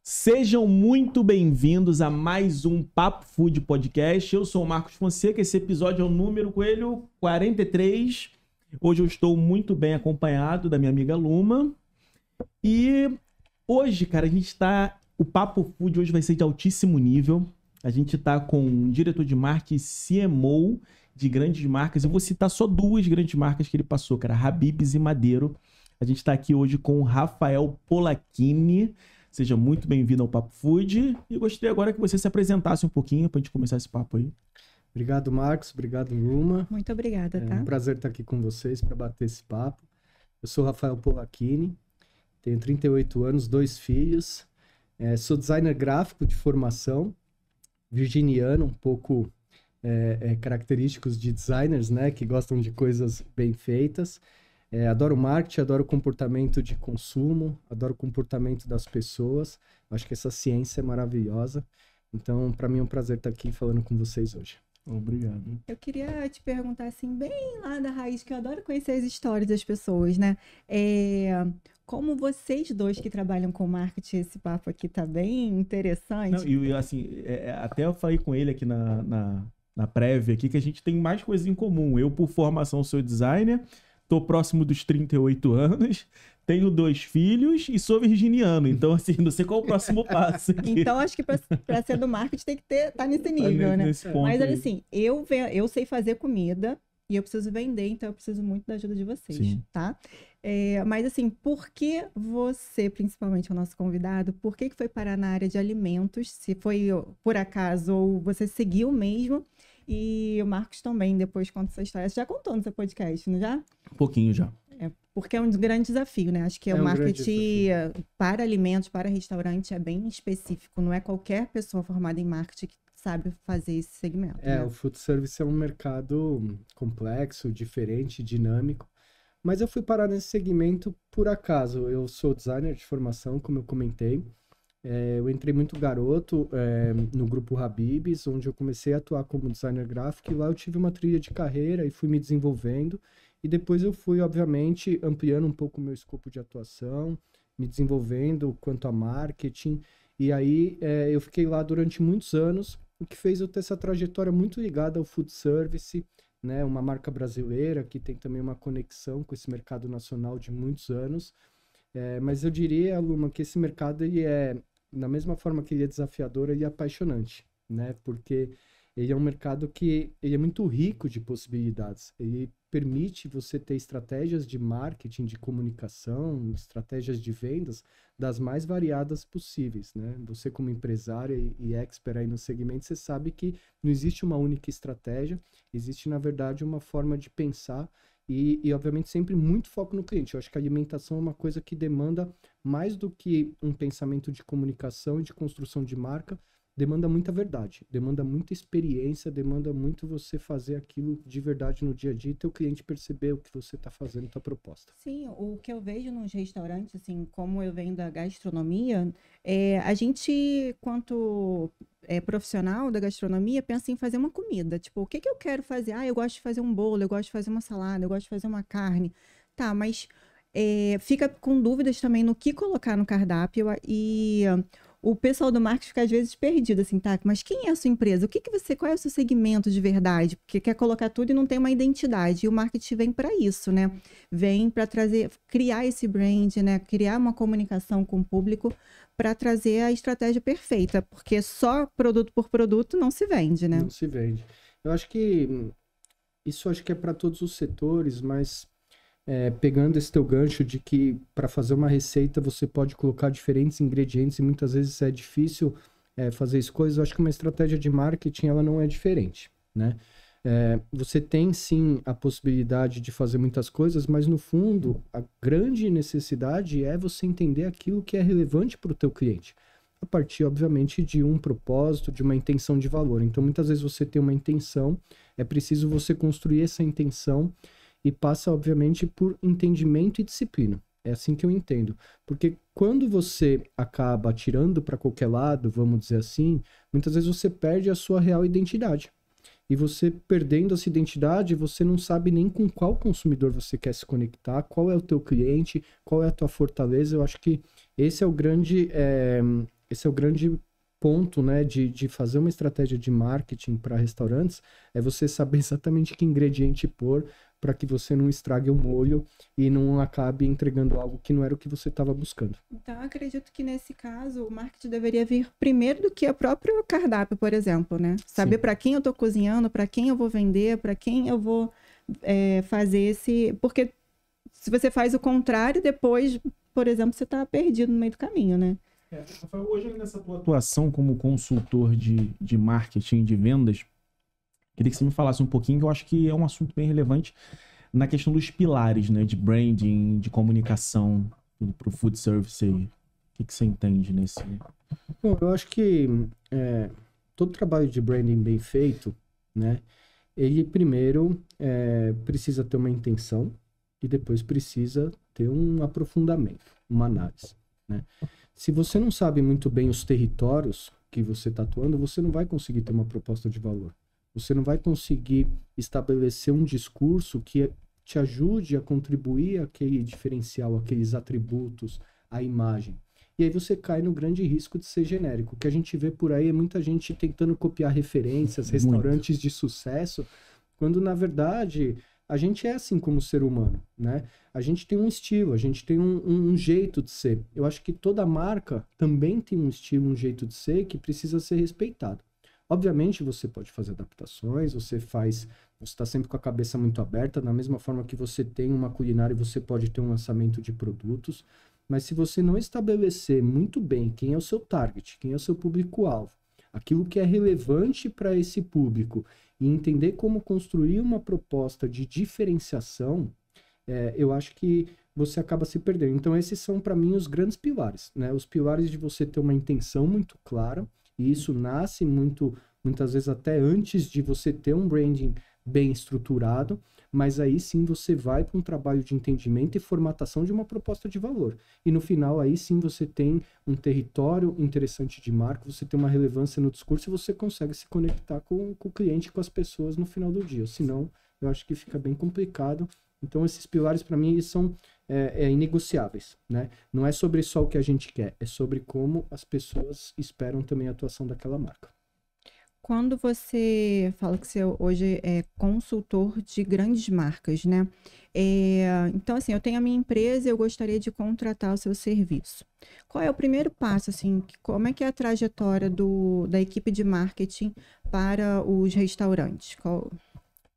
Sejam muito bem-vindos a mais um Papo Food Podcast. Eu sou o Marcos Fonseca, esse episódio é o número coelho 43. Hoje eu estou muito bem acompanhado da minha amiga Luma. E hoje, cara, o Papo Food hoje vai ser de altíssimo nível. A gente tá com um diretor de marketing CMO de grandes marcas. Eu vou citar só duas grandes marcas que ele passou, cara, Habib's e Madeiro. A gente tá aqui hoje com o Rafael Polacchini. Seja muito bem-vindo ao Papo Food. E gostaria agora que você se apresentasse um pouquinho pra gente começar esse papo aí. Obrigado, Marcos. Obrigado, Luma. Muito obrigada, tá? É um prazer estar aqui com vocês para bater esse papo. Eu sou Rafael Polacchini, tenho 38 anos, 2 filhos. Sou designer gráfico de formação, virginiano, um pouco característicos de designers, né? Que gostam de coisas bem feitas. Adoro marketing, adoro comportamento de consumo, adoro o comportamento das pessoas. Acho que essa ciência é maravilhosa. Então, para mim é um prazer estar aqui falando com vocês hoje. Obrigado. Eu queria te perguntar, assim, bem lá da raiz, que eu adoro conhecer as histórias das pessoas, né? Como vocês dois que trabalham com marketing, esse papo aqui tá bem interessante. Não, e assim, até eu falei com ele aqui na prévia aqui que a gente tem mais coisas em comum. Eu, por formação, sou designer. Tô próximo dos 38 anos, tenho 2 filhos e sou virginiano. Então, assim, não sei qual é o próximo passo aqui. Então, acho que para ser do marketing tem que estar nesse nível, né? Mas, olha assim, eu sei fazer comida e eu preciso vender, então eu preciso muito da ajuda de vocês, Sim. Tá? Mas, assim, por que você, principalmente o nosso convidado, por que foi parar na área de alimentos? Se foi por acaso ou você seguiu mesmo? E o Marcos também, depois conta essa história. Você já contou no seu podcast, não já? Um pouquinho já. Porque é um grande desafio, né? Acho que o marketing para alimentos, para restaurante, é bem específico. Não é qualquer pessoa formada em marketing que sabe fazer esse segmento. Né? O food service é um mercado complexo, diferente, dinâmico. Mas eu fui parar nesse segmento por acaso. Eu sou designer de formação, como eu comentei. Eu entrei muito garoto no grupo Habib's, onde eu comecei a atuar como designer gráfico, e lá eu tive uma trilha de carreira e fui me desenvolvendo, e depois eu fui, obviamente, ampliando um pouco o meu escopo de atuação, me desenvolvendo quanto a marketing, e aí eu fiquei lá durante muitos anos, o que fez eu ter essa trajetória muito ligada ao food service, né, uma marca brasileira que tem também uma conexão com esse mercado nacional de muitos anos, mas eu diria, Luma, que esse mercado ele da mesma forma que ele é desafiador, ele é apaixonante, né? Porque ele é um mercado que ele é muito rico de possibilidades. Ele permite você ter estratégias de marketing, de comunicação, estratégias de vendas das mais variadas possíveis, né? Você como empresário e expert aí no segmento, você sabe que não existe uma única estratégia, existe, na verdade, uma forma de pensar e, obviamente, sempre muito foco no cliente. Eu acho que a alimentação é uma coisa que demanda mais do que um pensamento de comunicação e de construção de marca, demanda muita verdade, demanda muita experiência, demanda muito você fazer aquilo de verdade no dia a dia e teu cliente perceber o que você está fazendo, tua proposta. Sim, o que eu vejo nos restaurantes, assim, como eu venho da gastronomia, a gente, quanto profissional da gastronomia, pensa em fazer uma comida. Tipo, o que eu quero fazer? Eu gosto de fazer um bolo, eu gosto de fazer uma salada, eu gosto de fazer uma carne. Tá, mas fica com dúvidas também no que colocar no cardápio e o pessoal do marketing fica às vezes perdido, assim, tá? Mas quem é a sua empresa? Qual é o seu segmento de verdade? Porque quer colocar tudo e não tem uma identidade. E o marketing vem para isso, né? Vem para criar esse brand, né? Criar uma comunicação com o público para trazer a estratégia perfeita. Porque só produto por produto não se vende, né? Não se vende. Eu acho que isso é para todos os setores, mas pegando esse teu gancho de que para fazer uma receita você pode colocar diferentes ingredientes e muitas vezes é difícil fazer escolhas, eu acho que uma estratégia de marketing ela não é diferente, né? Você tem sim a possibilidade de fazer muitas coisas, mas no fundo a grande necessidade é você entender aquilo que é relevante para o teu cliente, a partir obviamente de um propósito, de uma intenção de valor. Então muitas vezes você tem uma intenção, é preciso você construir essa intenção e passa, obviamente, por entendimento e disciplina. É assim que eu entendo. Porque quando você acaba atirando para qualquer lado, vamos dizer assim, muitas vezes você perde a sua real identidade. E você perdendo essa identidade, você não sabe nem com qual consumidor você quer se conectar, qual é o teu cliente, qual é a tua fortaleza. Eu acho que esse é o grande esse é o grande ponto, né, de fazer uma estratégia de marketing para restaurantes, é você saber exatamente que ingrediente pôr para que você não estrague o molho e não acabe entregando algo que não era o que você estava buscando. Então, eu acredito que nesse caso o marketing deveria vir primeiro do que o próprio cardápio, por exemplo, né? Saber para quem eu estou cozinhando, para quem eu vou vender, para quem eu vou fazer esse... Porque se você faz o contrário, depois, por exemplo, você está perdido no meio do caminho, né? Rafael, hoje nessa tua atuação como consultor de marketing, de vendas, queria que você me falasse um pouquinho, que eu acho que é um assunto bem relevante na questão dos pilares, né? De branding, de comunicação para o food service aí. O que você entende nesse... Bom, eu acho que todo trabalho de branding bem feito, né? Ele primeiro precisa ter uma intenção e depois precisa ter um aprofundamento, uma análise, né? Se você não sabe muito bem os territórios que você está atuando, você não vai conseguir ter uma proposta de valor. Você não vai conseguir estabelecer um discurso que te ajude a contribuir àquele diferencial, aqueles atributos, a imagem. E aí você cai no grande risco de ser genérico. O que a gente vê por aí é muita gente tentando copiar referências, restaurantes de sucesso, quando na verdade a gente é assim como ser humano, né? A gente tem um estilo, a gente tem um jeito de ser. Eu acho que toda marca também tem um estilo, um jeito de ser que precisa ser respeitado. Obviamente você pode fazer adaptações, você está sempre com a cabeça muito aberta, da mesma forma que você tem uma culinária, você pode ter um lançamento de produtos, mas se você não estabelecer muito bem quem é o seu target, quem é o seu público-alvo, aquilo que é relevante para esse público e entender como construir uma proposta de diferenciação, eu acho que você acaba se perdendo. Então esses são para mim os grandes pilares, né? Os pilares de você ter uma intenção muito clara, e isso nasce muitas vezes até antes de você ter um branding bem estruturado, mas aí sim você vai para um trabalho de entendimento e formatação de uma proposta de valor. E no final aí sim você tem um território interessante de marca, você tem uma relevância no discurso e você consegue se conectar com o cliente, com as pessoas no final do dia. Senão, eu acho que fica bem complicado. Então esses pilares para mim eles são inegociáveis, né? Não é sobre só o que a gente quer, é sobre como as pessoas esperam também a atuação daquela marca. Quando você fala que você hoje é consultor de grandes marcas, né? Então, assim, eu tenho a minha empresa e eu gostaria de contratar o seu serviço. Qual é o primeiro passo, assim? Como é que é a trajetória da equipe de marketing para os restaurantes?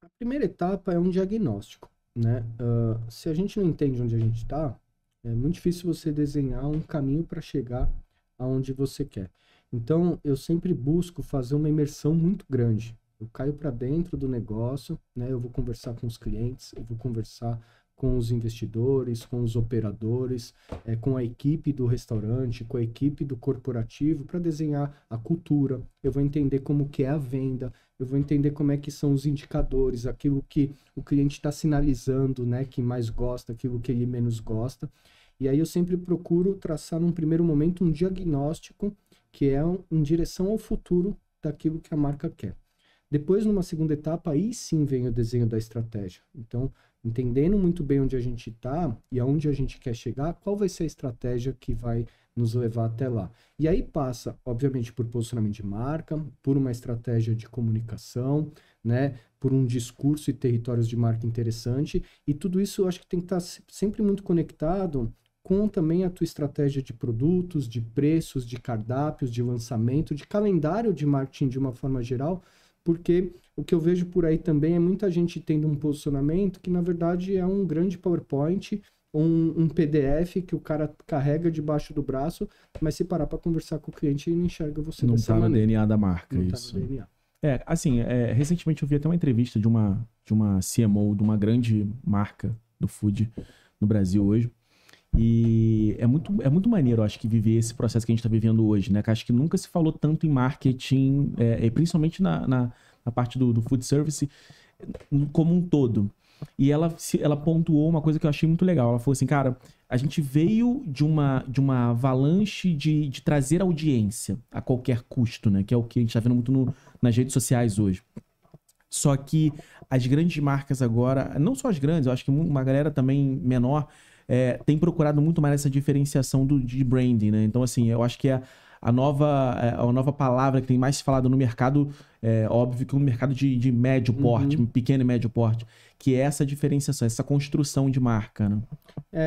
A primeira etapa é um diagnóstico, né? Se a gente não entende onde a gente está, é muito difícil você desenhar um caminho para chegar aonde você quer. Então, eu sempre busco fazer uma imersão muito grande. Eu caio para dentro do negócio, né? Eu vou conversar com os clientes, eu vou conversar com os investidores, com os operadores, com a equipe do restaurante, com a equipe do corporativo, para desenhar a cultura. Eu vou entender como que é a venda, eu vou entender como é que são os indicadores, aquilo que o cliente está sinalizando, né? Que mais gosta, aquilo que ele menos gosta. E aí eu sempre procuro traçar num primeiro momento um diagnóstico que é em direção ao futuro daquilo que a marca quer. Depois, numa segunda etapa, aí sim vem o desenho da estratégia. Então, entendendo muito bem onde a gente está e aonde a gente quer chegar, qual vai ser a estratégia que vai nos levar até lá. E aí passa, obviamente, por posicionamento de marca, por uma estratégia de comunicação, né, por um discurso e territórios de marca interessante, e tudo isso eu acho que tem que estar sempre muito conectado com também a tua estratégia de produtos, de preços, de cardápios, de lançamento, de calendário de marketing de uma forma geral, porque o que eu vejo por aí também é muita gente tendo um posicionamento que na verdade é um grande PowerPoint, um PDF que o cara carrega debaixo do braço, mas se parar para conversar com o cliente, ele não enxerga você dessa maneira. Não tá no DNA da marca, não isso. Tá no DNA. Recentemente eu vi até uma entrevista de uma CMO, de uma grande marca do food no Brasil hoje. E é muito maneiro, eu acho, que viver esse processo que a gente está vivendo hoje, né? Que acho que nunca se falou tanto em marketing, principalmente na parte do food service como um todo. E ela pontuou uma coisa que eu achei muito legal. Ela falou assim, cara, a gente veio de uma avalanche de trazer audiência a qualquer custo, né? Que é o que a gente está vendo muito nas redes sociais hoje. Só que as grandes marcas agora, não só as grandes, eu acho que uma galera também menor, tem procurado muito mais essa diferenciação de branding, né? Então, assim, eu acho que a a nova palavra que tem mais se falado no mercado, óbvio que no mercado de médio porte, pequeno e médio porte, que é essa diferenciação, essa construção de marca, né?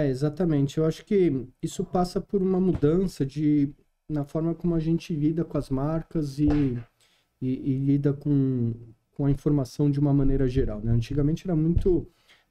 Exatamente. Eu acho que isso passa por uma mudança na forma como a gente lida com as marcas e lida com a informação de uma maneira geral, né? Antigamente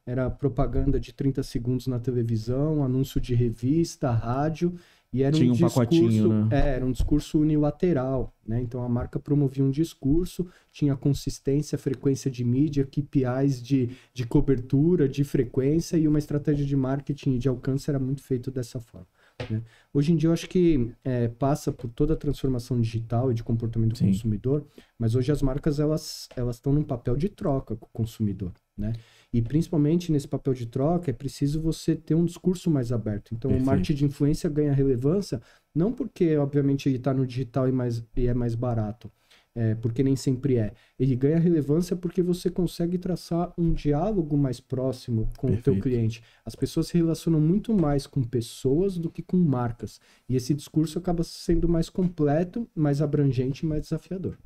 era propaganda de 30 segundos na televisão, anúncio de revista, rádio, e era Tinha um pacotinho, né? Era um discurso unilateral, né? Então a marca promovia um discurso, tinha consistência, frequência de mídia, KPIs de cobertura, de frequência, e uma estratégia de marketing e de alcance era muito feito dessa forma, né? Hoje em dia eu acho que passa por toda a transformação digital e de comportamento do consumidor, mas hoje as marcas elas estão num papel de troca com o consumidor, né? E principalmente nesse papel de troca é preciso você ter um discurso mais aberto. Então o marketing de influência ganha relevância não porque obviamente ele está no digital e é mais barato, porque nem sempre é. Ele ganha relevância porque você consegue traçar um diálogo mais próximo com o teu cliente. As pessoas se relacionam muito mais com pessoas do que com marcas. E esse discurso acaba sendo mais completo, mais abrangente e mais desafiador.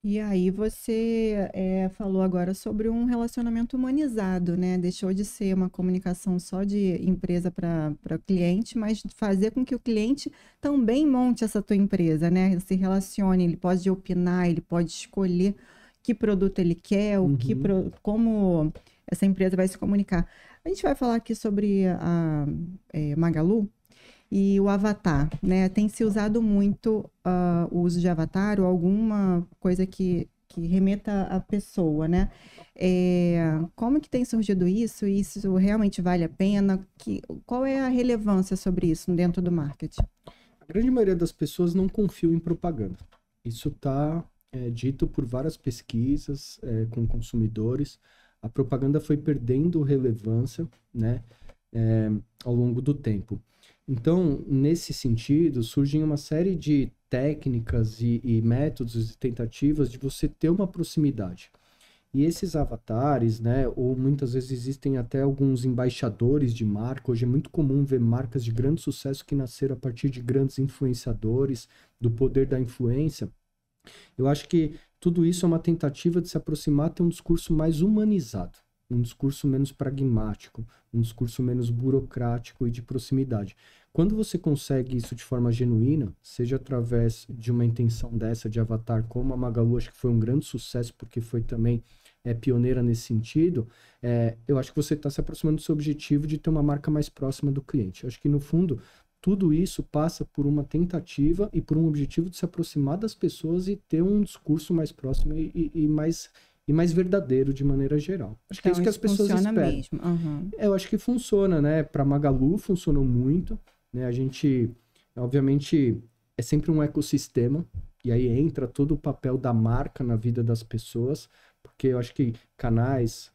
E aí você falou agora sobre um relacionamento humanizado, né? Deixou de ser uma comunicação só de empresa para cliente, mas fazer com que o cliente também monte essa tua empresa, né? Se relacione, ele pode opinar, ele pode escolher que produto ele quer, como essa empresa vai se comunicar. A gente vai falar aqui sobre a Magalu e o avatar, né? Tem se usado muito o uso de avatar ou alguma coisa que remeta à pessoa, né? Como que tem surgido isso? Isso realmente vale a pena? Qual é a relevância sobre isso dentro do marketing? A grande maioria das pessoas não confia em propaganda. Isso está dito por várias pesquisas com consumidores. A propaganda foi perdendo relevância, né, ao longo do tempo. Então, nesse sentido, surgem uma série de técnicas e métodos e tentativas de você ter uma proximidade. E esses avatares, né, ou muitas vezes existem até alguns embaixadores de marca. Hoje é muito comum ver marcas de grande sucesso que nasceram a partir de grandes influenciadores, do poder da influência. Eu acho que tudo isso é uma tentativa de se aproximar, ter um discurso mais humanizado, um discurso menos pragmático, um discurso menos burocrático e de proximidade. Quando você consegue isso de forma genuína, seja através de uma intenção dessa de avatar, como a Magalu, acho que foi um grande sucesso, porque foi também pioneira nesse sentido, eu acho que você está se aproximando do seu objetivo de ter uma marca mais próxima do cliente. Eu acho que, no fundo, tudo isso passa por uma tentativa e por um objetivo de se aproximar das pessoas e ter um discurso mais próximo e mais verdadeiro de maneira geral. Acho que é isso que as pessoas esperam. Mesmo. Uhum. Eu acho que funciona, né? Para Magalu funcionou muito, né? A gente, obviamente, é sempre um ecossistema, e aí entra todo o papel da marca na vida das pessoas, porque eu acho que canais,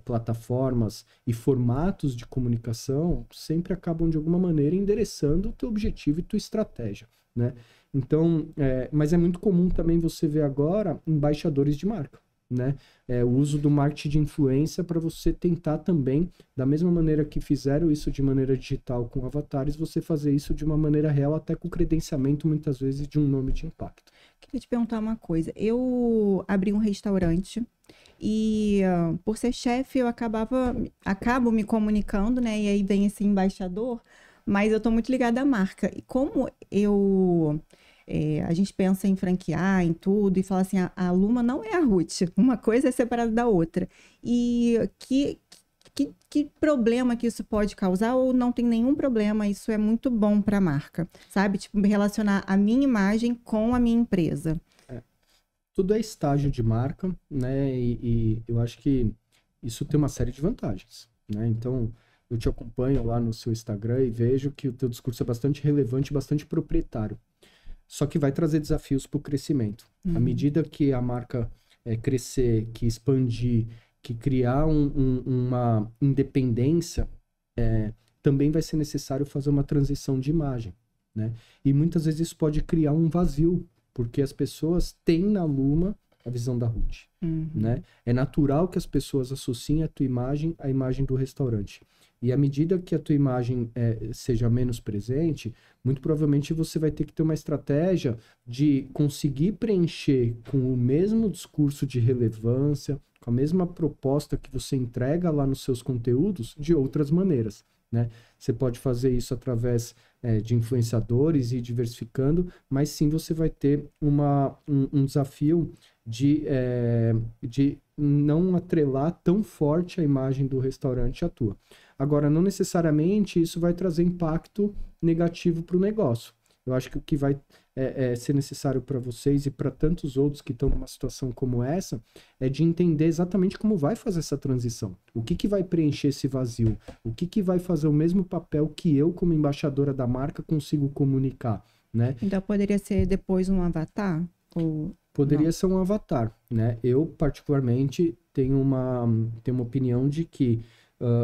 plataformas e formatos de comunicação sempre acabam, de alguma maneira, endereçando o teu objetivo e tua estratégia, né? Então, mas é muito comum também você ver agora embaixadores de marca, né? O uso do marketing de influência para você tentar também, da mesma maneira que fizeram isso de maneira digital com avatares, você fazer isso de uma maneira real, até com credenciamento, muitas vezes, de um nome de impacto. Queria te perguntar uma coisa. Eu abri um restaurante e, por ser chefe, eu acabo me comunicando, né? E aí vem esse embaixador, mas eu tô muito ligada à marca. E como a gente pensa em franquear, em tudo, e fala assim, a Luma não é a Ruth, uma coisa é separada da outra. E que problema que isso pode causar, ou não tem nenhum problema, isso é muito bom para a marca, sabe? Tipo, relacionar a minha imagem com a minha empresa. Tudo é estágio de marca, né? E eu acho que isso tem uma série de vantagens, né? Então, eu te acompanho lá no seu Instagram e vejo que o teu discurso é bastante relevante, bastante proprietário. Só que vai trazer desafios para o crescimento. À medida que a marca crescer, que expandir, que criar uma independência, também vai ser necessário fazer uma transição de imagem, né? E muitas vezes isso pode criar um vazio, porque as pessoas têm na Luma a visão da Ruth, né? É natural que as pessoas associem a tua imagem à imagem do restaurante. E à medida que a tua imagem seja menos presente, muito provavelmente você vai ter que ter uma estratégia de conseguir preencher com o mesmo discurso de relevância, com a mesma proposta que você entrega lá nos seus conteúdos, de outras maneiras, né? Você pode fazer isso através de influenciadores e diversificando, mas sim você vai ter um desafio de não atrelar tão forte a imagem do restaurante à tua. Agora, não necessariamente isso vai trazer impacto negativo para o negócio. Eu acho que o que vai ser necessário para vocês e para tantos outros que estão numa situação como essa é de entender exatamente como vai fazer essa transição. O que vai preencher esse vazio? O que vai fazer o mesmo papel que eu, como embaixadora da marca, consigo comunicar, né? Então, poderia ser depois um avatar? Poderia ser um avatar, né? Eu, particularmente, tenho uma opinião de que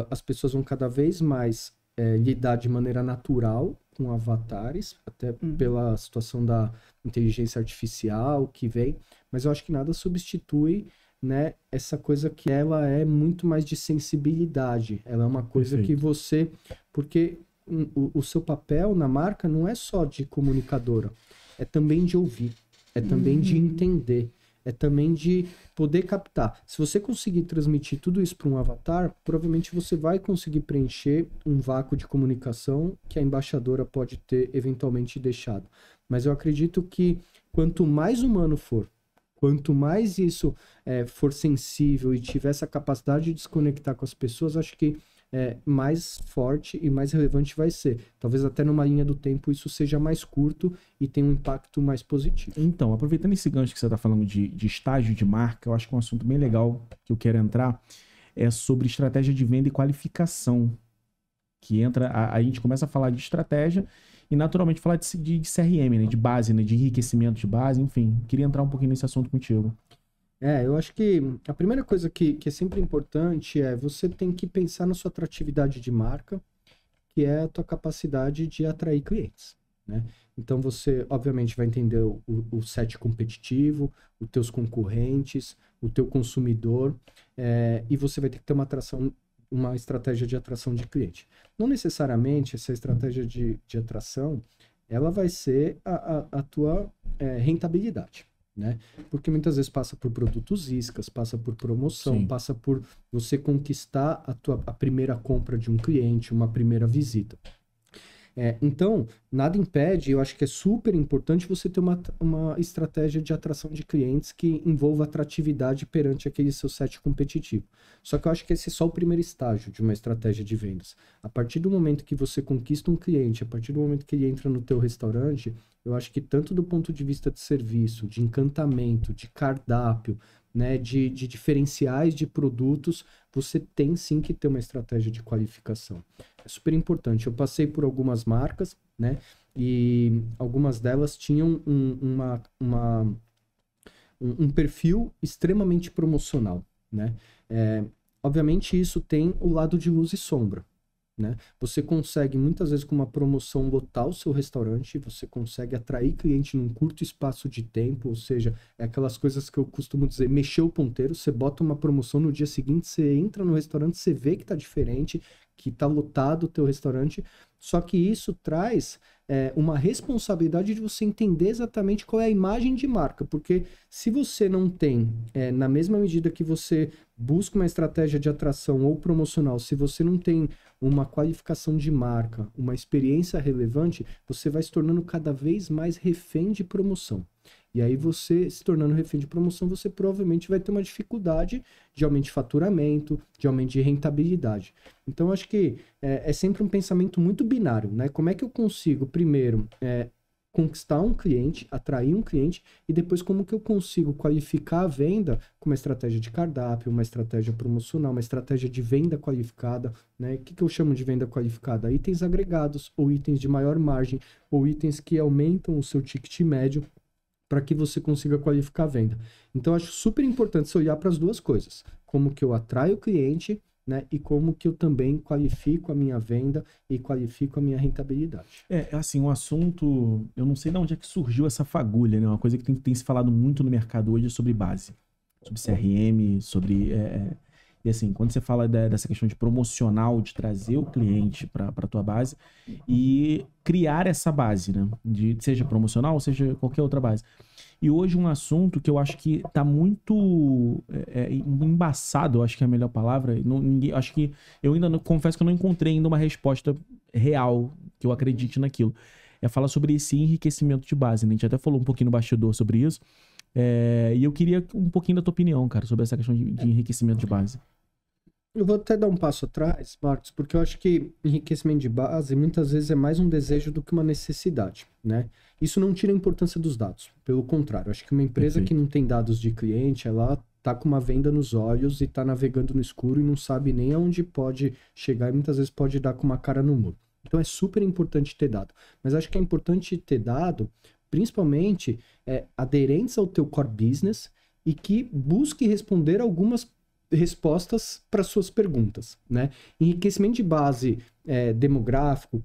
as pessoas vão cada vez mais lidar de maneira natural com avatares, até pela situação da inteligência artificial que vem, mas eu acho que nada substitui, né, essa coisa que ela é muito mais de sensibilidade. Ela é uma coisa que você... Porque o seu papel na marca não é só de comunicadora, é também de ouvir, é também de entender, é também de poder captar. Se você conseguir transmitir tudo isso para um avatar, provavelmente você vai conseguir preencher um vácuo de comunicação que a embaixadora pode ter eventualmente deixado. Mas eu acredito que quanto mais humano for, quanto mais isso for sensível e tiver essa capacidade de desconectar com as pessoas, acho que mais forte e mais relevante vai ser. Talvez até numa linha do tempo isso seja mais curto e tenha um impacto mais positivo. Então, aproveitando esse gancho que você está falando de estágio de marca, eu acho que é um assunto bem legal que eu quero entrar, é sobre estratégia de venda e qualificação. Que entra, a gente começa a falar de estratégia e naturalmente falar de CRM, né, de base, né, de enriquecimento de base, enfim. Queria entrar um pouquinho nesse assunto contigo. Eu acho que a primeira coisa que é sempre importante é você tem que pensar na sua atratividade de marca, que é a tua capacidade de atrair clientes, né? Então você, obviamente, vai entender o set competitivo, os teus concorrentes, o teu consumidor, e você vai ter que ter uma estratégia de atração de cliente. Não necessariamente essa estratégia de atração, ela vai ser a tua rentabilidade, né? Porque muitas vezes passa por produtos iscas, passa por promoção, Sim. passa por você conquistar a primeira compra de um cliente, uma primeira visita. Então, nada impede, eu acho que é super importante você ter uma estratégia de atração de clientes que envolva atratividade perante aquele seu set competitivo. Só que eu acho que esse é só o primeiro estágio de uma estratégia de vendas. A partir do momento que você conquista um cliente, a partir do momento que ele entra no teu restaurante, eu acho que tanto do ponto de vista de serviço, de encantamento, de cardápio, né, de diferenciais de produtos, você tem sim que ter uma estratégia de qualificação. É super importante. Eu passei por algumas marcas, né, e algumas delas tinham um perfil extremamente promocional, né? Obviamente isso tem o lado de luz e sombra, né? Você consegue muitas vezes com uma promoção lotar o seu restaurante, você consegue atrair cliente num curto espaço de tempo, ou seja, é aquelas coisas que eu costumo dizer, mexer o ponteiro, você bota uma promoção no dia seguinte, você entra no restaurante, você vê que tá diferente, que tá lotado o teu restaurante, só que isso traz uma responsabilidade de você entender exatamente qual é a imagem de marca, porque se você não tem, na mesma medida que você busca uma estratégia de atração ou promocional, se você não tem uma qualificação de marca, uma experiência relevante, você vai se tornando cada vez mais refém de promoção. E aí você, se tornando refém de promoção, você provavelmente vai ter uma dificuldade de aumento de faturamento, de aumento de rentabilidade. Então, acho que é sempre um pensamento muito binário, né? Como é que eu consigo, primeiro, conquistar um cliente, atrair um cliente, e depois como que eu consigo qualificar a venda com uma estratégia de cardápio, uma estratégia promocional, uma estratégia de venda qualificada, né? O que eu chamo de venda qualificada? Itens agregados, ou itens de maior margem, ou itens que aumentam o seu ticket médio, para que você consiga qualificar a venda. Então, eu acho super importante você olhar para as duas coisas. Como que eu atraio o cliente né? E como que eu também qualifico a minha venda e qualifico a minha rentabilidade. Assim, um assunto... Eu não sei de onde é que surgiu essa fagulha, né? Uma coisa que tem se falado muito no mercado hoje é sobre base. Sobre CRM, sobre... E assim, quando você fala dessa questão de promocional, de trazer o cliente para a tua base e criar essa base, né? Seja promocional, seja qualquer outra base. E hoje um assunto que eu acho que tá muito embaçado, eu acho que é a melhor palavra. Acho que eu ainda confesso que eu não encontrei ainda uma resposta real que eu acredite naquilo. É falar sobre esse enriquecimento de base, né? A gente até falou um pouquinho no bastidor sobre isso. E eu queria um pouquinho da tua opinião, cara, sobre essa questão de enriquecimento de base. Eu vou até dar um passo atrás, Marcos, porque eu acho que enriquecimento de base muitas vezes é mais um desejo do que uma necessidade, né? Isso não tira a importância dos dados, pelo contrário. Eu acho que uma empresa que não tem dados de cliente, ela tá com uma venda nos olhos e tá navegando no escuro e não sabe nem aonde pode chegar e muitas vezes pode dar com uma cara no muro. Então é super importante ter dado. Mas acho que é importante ter dado, principalmente, aderentes ao teu core business e que busque responder algumas respostas para suas perguntas, né? Enriquecimento de base demográfico,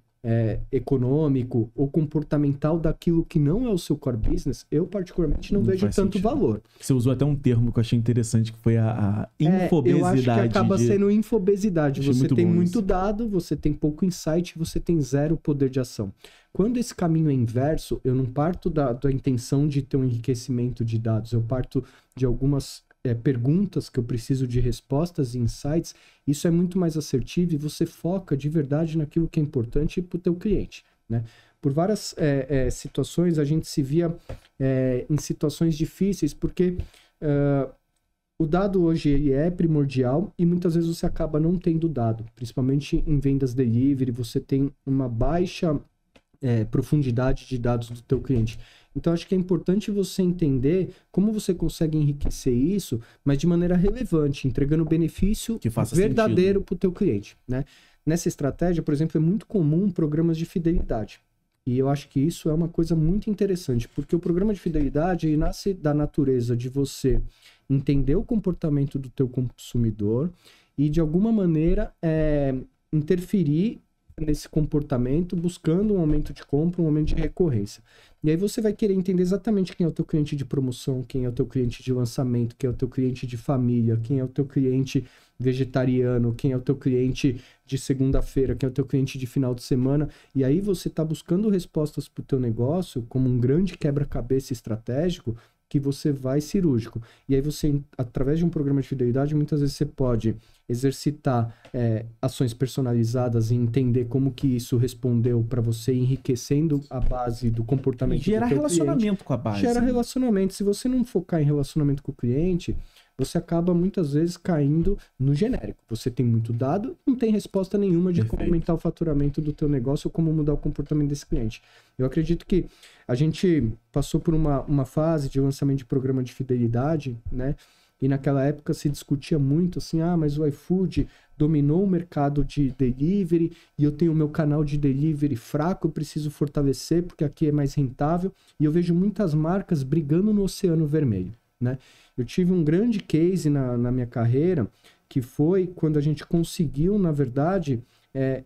econômico ou comportamental daquilo que não é o seu core business, eu particularmente não vejo tanto valor. Você usou até um termo que eu achei interessante, que foi a infobesidade. Eu acho que acaba sendo infobesidade. Você tem muito isso. dado, você tem pouco insight, você tem zero poder de ação. Quando esse caminho é inverso, eu não parto da intenção de ter um enriquecimento de dados, eu parto de algumas perguntas que eu preciso de respostas e insights. Isso é muito mais assertivo e você foca de verdade naquilo que é importante para o teu cliente, né? Por várias situações, a gente se via em situações difíceis, porque o dado hoje ele é primordial e muitas vezes você acaba não tendo dado, principalmente em vendas delivery, você tem uma baixa profundidade de dados do teu cliente. Então, acho que é importante você entender como você consegue enriquecer isso, mas de maneira relevante, entregando benefício verdadeiro para o teu cliente, né? Nessa estratégia, por exemplo, é muito comum programas de fidelidade. E eu acho que isso é uma coisa muito interessante, porque o programa de fidelidade ele nasce da natureza de você entender o comportamento do teu consumidor e, de alguma maneira, interferir nesse comportamento, buscando um aumento de compra, um aumento de recorrência. E aí você vai querer entender exatamente quem é o teu cliente de promoção, quem é o teu cliente de lançamento, quem é o teu cliente de família, quem é o teu cliente vegetariano, quem é o teu cliente de segunda-feira, quem é o teu cliente de final de semana. E aí você está buscando respostas para o teu negócio como um grande quebra-cabeça estratégico que você vai cirúrgico. E aí você, através de um programa de fidelidade, muitas vezes você pode exercitar ações personalizadas e entender como que isso respondeu para você, enriquecendo a base do comportamento do teu cliente. Gera relacionamento com a base. Gera relacionamento. Se você não focar em relacionamento com o cliente, você acaba muitas vezes caindo no genérico. Você tem muito dado, não tem resposta nenhuma de como aumentar o faturamento do teu negócio ou como mudar o comportamento desse cliente. Eu acredito que a gente passou por uma fase de lançamento de programa de fidelidade, né? E naquela época se discutia muito assim, mas o iFood dominou o mercado de delivery e eu tenho o meu canal de delivery fraco, eu preciso fortalecer porque aqui é mais rentável. E eu vejo muitas marcas brigando no oceano vermelho, né? Eu tive um grande case na minha carreira, que foi quando a gente conseguiu, na verdade,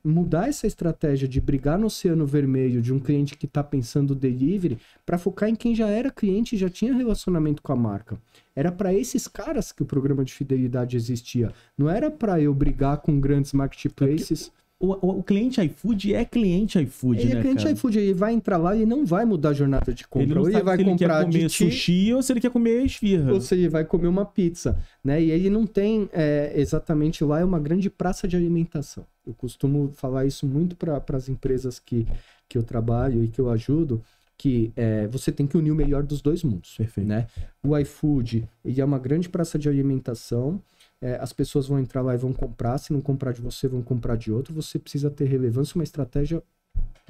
mudar essa estratégia de brigar no oceano vermelho de um cliente que está pensando delivery para focar em quem já era cliente e já tinha relacionamento com a marca. Era para esses caras que o programa de fidelidade existia. Não era para eu brigar com grandes marketplaces. O cliente iFood é cliente iFood, ele né, é cliente cara? iFood, ele vai entrar lá e não vai mudar a jornada de compra. Ele não ou ele sabe vai se ele comprar quer comer de ti, sushi ou se ele quer comer esfirra. ou se ele vai comer uma pizza, né? E ele não tem exatamente lá, é uma grande praça de alimentação. Eu costumo falar isso muito para as empresas que eu trabalho e que eu ajudo, que você tem que unir o melhor dos dois mundos. Perfeito. Né? O iFood, ele é uma grande praça de alimentação, as pessoas vão entrar lá e vão comprar, se não comprar de você, vão comprar de outro, você precisa ter relevância, uma estratégia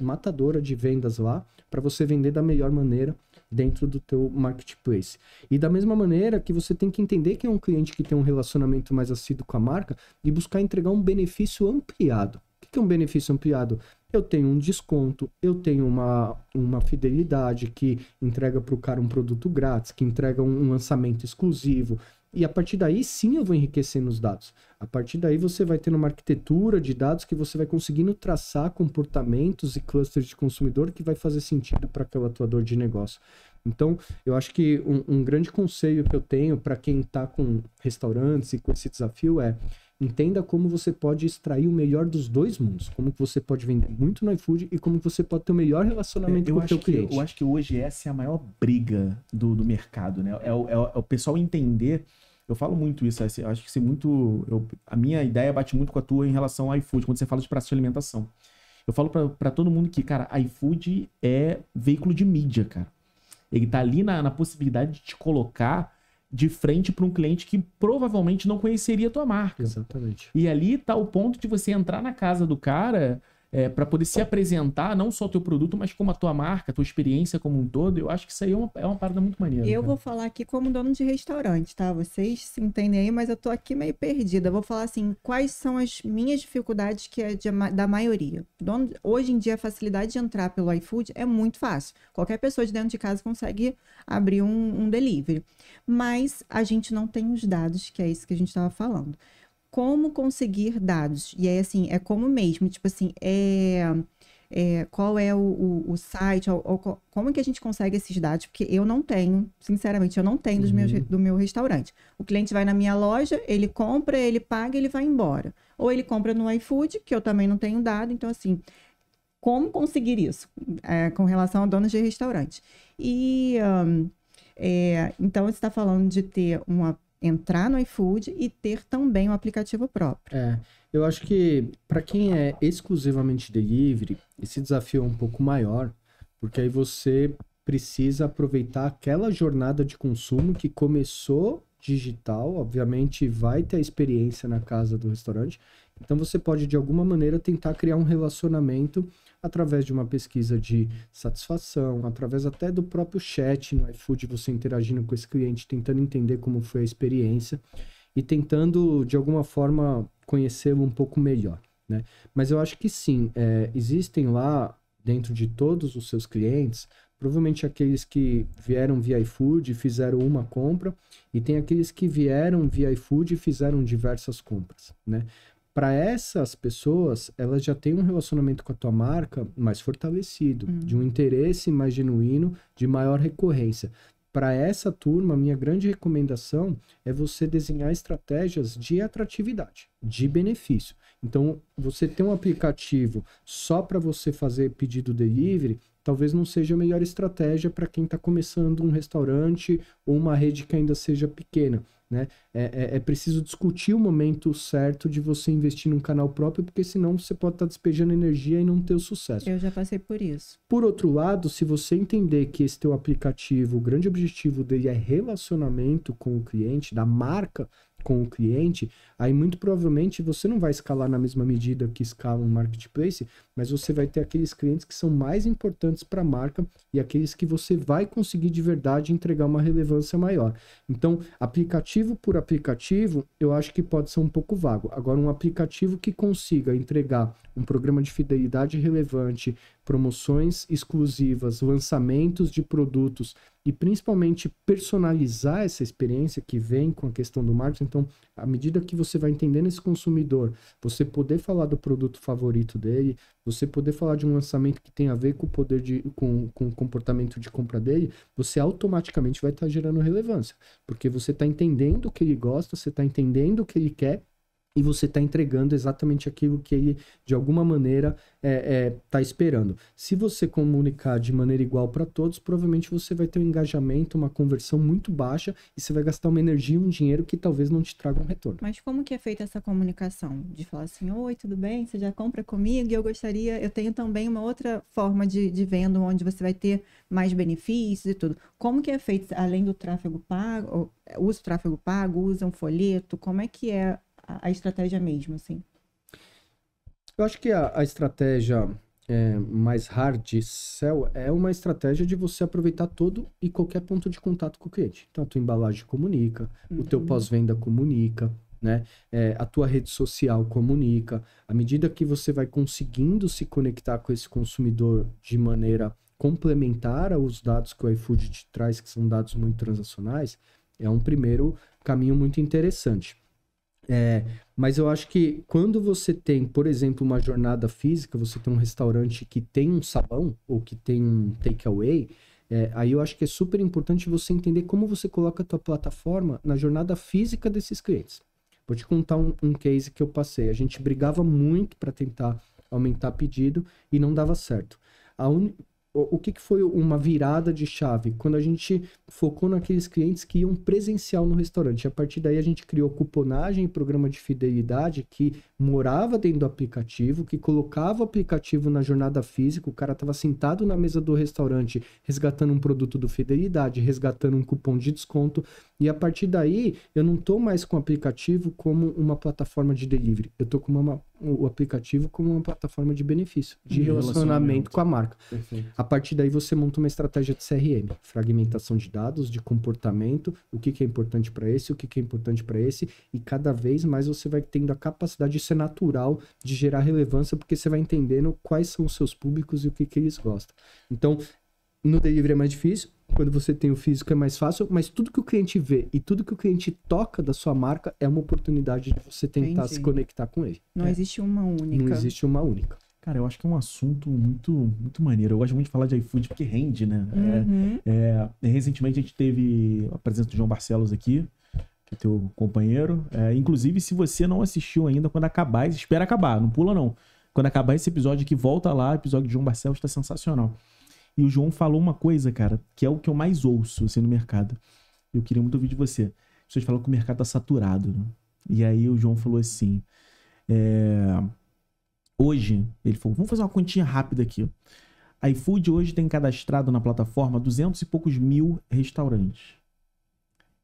matadora de vendas lá, para você vender da melhor maneira dentro do teu marketplace. E da mesma maneira que você tem que entender que é um cliente que tem um relacionamento mais assíduo com a marca e buscar entregar um benefício ampliado. O que é um benefício ampliado? Eu tenho um desconto, eu tenho uma fidelidade que entrega para o cara um produto grátis, que entrega um lançamento exclusivo, E a partir daí, sim, eu vou enriquecendo os dados. A partir daí, você vai tendo uma arquitetura de dados que você vai conseguindo traçar comportamentos e clusters de consumidor que vai fazer sentido para aquele atuador de negócio. Então, eu acho que um grande conselho que eu tenho para quem está com restaurantes e com esse desafio é: entenda como você pode extrair o melhor dos dois mundos. Como que você pode vender muito no iFood e como que você pode ter o melhor relacionamento com o seu cliente. Eu acho que hoje essa é a maior briga do mercado, né? É o pessoal entender. Eu falo muito isso, eu acho que isso é muito. A minha ideia bate muito com a tua em relação ao iFood, quando você fala de praça de alimentação. Eu falo pra todo mundo que, cara, iFood é veículo de mídia, cara. Ele tá ali na possibilidade de te colocar de frente para um cliente que provavelmente não conheceria a tua marca. Exatamente. E ali tá o ponto de você entrar na casa do cara para poder se apresentar, não só o teu produto, mas como a tua marca, a tua experiência como um todo. Eu acho que isso aí é uma parada muito maneira. Eu cara. vou falar aqui como dono de restaurante, tá? Vocês se entendem aí, mas eu tô aqui meio perdida. Eu vou falar assim, quais são as minhas dificuldades, que é da maioria. Hoje em dia, a facilidade de entrar pelo iFood é muito fácil. Qualquer pessoa de dentro de casa consegue abrir um delivery. Mas a gente não tem os dados, que é isso que a gente estava falando. Como conseguir dados? E aí, assim, é como mesmo, tipo assim, qual é o site, como que a gente consegue esses dados? Porque eu não tenho, sinceramente, eu não tenho do meu restaurante. O cliente vai na minha loja, ele compra, ele paga, ele vai embora. Ou ele compra no iFood, que eu também não tenho dado. Então, assim, como conseguir isso com relação a donos de restaurante? E, então, você está falando de ter entrar no iFood e ter também um aplicativo próprio. Eu acho que para quem é exclusivamente delivery, esse desafio é um pouco maior, porque aí você precisa aproveitar aquela jornada de consumo que começou digital, obviamente vai ter a experiência na casa do restaurante, então você pode de alguma maneira tentar criar um relacionamento através de uma pesquisa de satisfação, através até do próprio chat no iFood, você interagindo com esse cliente, tentando entender como foi a experiência e tentando, de alguma forma, conhecê-lo um pouco melhor, né? Mas eu acho que sim, existem lá, dentro de todos os seus clientes, provavelmente aqueles que vieram via iFood e fizeram uma compra, e tem aqueles que vieram via iFood e fizeram diversas compras, né? Para essas pessoas, elas já têm um relacionamento com a tua marca mais fortalecido, de um interesse mais genuíno, de maior recorrência. Para essa turma, minha grande recomendação é você desenhar estratégias de atratividade, de benefício. Então, você ter um aplicativo só para você fazer pedido delivery, talvez não seja a melhor estratégia para quem está começando um restaurante ou uma rede que ainda seja pequena, né? É preciso discutir o momento certo de você investir num canal próprio, porque senão você pode estar despejando energia e não ter o sucesso. Eu já passei por isso. Por outro lado, se você entender que esse teu aplicativo, o grande objetivo dele é relacionamento com o cliente, da marca com o cliente, aí muito provavelmente você não vai escalar na mesma medida que escala um marketplace, mas você vai ter aqueles clientes que são mais importantes para a marca e aqueles que você vai conseguir de verdade entregar uma relevância maior. Então, aplicativo por aplicativo, eu acho que pode ser um pouco vago. Agora, um aplicativo que consiga entregar um programa de fidelidade relevante, promoções exclusivas, lançamentos de produtos e principalmente personalizar essa experiência que vem com a questão do marketing. Então, à medida que você vai entendendo esse consumidor, você poder falar do produto favorito dele, você poder falar de um lançamento que tem a ver com o poder com o comportamento de compra dele, você automaticamente vai estar gerando relevância, porque você está entendendo o que ele gosta, você está entendendo o que ele quer, e você está entregando exatamente aquilo que ele, de alguma maneira, está esperando. Se você comunicar de maneira igual para todos, provavelmente você vai ter um engajamento, uma conversão muito baixa, e você vai gastar uma energia e um dinheiro que talvez não te traga um retorno. Mas como que é feita essa comunicação? De falar assim, oi, tudo bem? Você já compra comigo? E eu tenho também uma outra forma de venda, onde você vai ter mais benefícios e tudo. Como que é feito, além do tráfego pago, usa o tráfego pago, usa um folheto, como é que é a estratégia mesmo, assim? Eu acho que a estratégia mais hard sell é uma estratégia de você aproveitar todo e qualquer ponto de contato com o cliente. Então, a tua embalagem comunica, o teu pós-venda comunica, né? A tua rede social comunica. À medida que você vai conseguindo se conectar com esse consumidor de maneira complementar aos dados que o iFood te traz, que são dados muito transacionais, É um primeiro caminho muito interessante. Mas eu acho que quando você tem, por exemplo, uma jornada física, você tem um restaurante que tem um salão ou que tem um takeaway, aí eu acho que é super importante você entender como você coloca a tua plataforma na jornada física desses clientes. Vou te contar um case que eu passei. A gente brigava muito para tentar aumentar pedido e não dava certo. O que foi uma virada de chave? Quando a gente focou naqueles clientes que iam presencial no restaurante. A partir daí a gente criou cuponagem e programa de fidelidade que morava dentro do aplicativo, que colocava o aplicativo na jornada física, o cara estava sentado na mesa do restaurante resgatando um produto do Fidelidade, resgatando um cupom de desconto, e a partir daí eu não estou mais com o aplicativo como uma plataforma de delivery, eu estou com o aplicativo como uma plataforma de benefício, de relacionamento com a marca. Perfeito. A partir daí você monta uma estratégia de CRM, fragmentação de dados, de comportamento, o que é importante para esse, o que é importante para esse, e cada vez mais você vai tendo a capacidade de ser natural, de gerar relevância, porque você vai entendendo quais são os seus públicos e o que eles gostam. Então, no delivery é mais difícil, quando você tem o físico é mais fácil, mas tudo que o cliente vê e tudo que o cliente toca da sua marca é uma oportunidade de você tentar se conectar com ele. Não existe uma única. Não existe uma única. Cara, eu acho que é um assunto muito, muito maneiro. Eu gosto muito de falar de iFood porque rende, né? Recentemente a gente teve a presença do João Barcelos aqui, que é teu companheiro. Inclusive, se você não assistiu ainda, quando acabar, espera acabar, não pula não. Quando acabar esse episódio aqui, volta lá, o episódio de João Barcelos tá sensacional. E o João falou uma coisa, cara, que é o que eu mais ouço, assim, no mercado. Eu queria muito ouvir de você. As pessoas falam que o mercado tá saturado, né? E aí o João falou assim, hoje, ele falou, vamos fazer uma continha rápida aqui. A iFood hoje tem cadastrado na plataforma 200 e poucos mil restaurantes.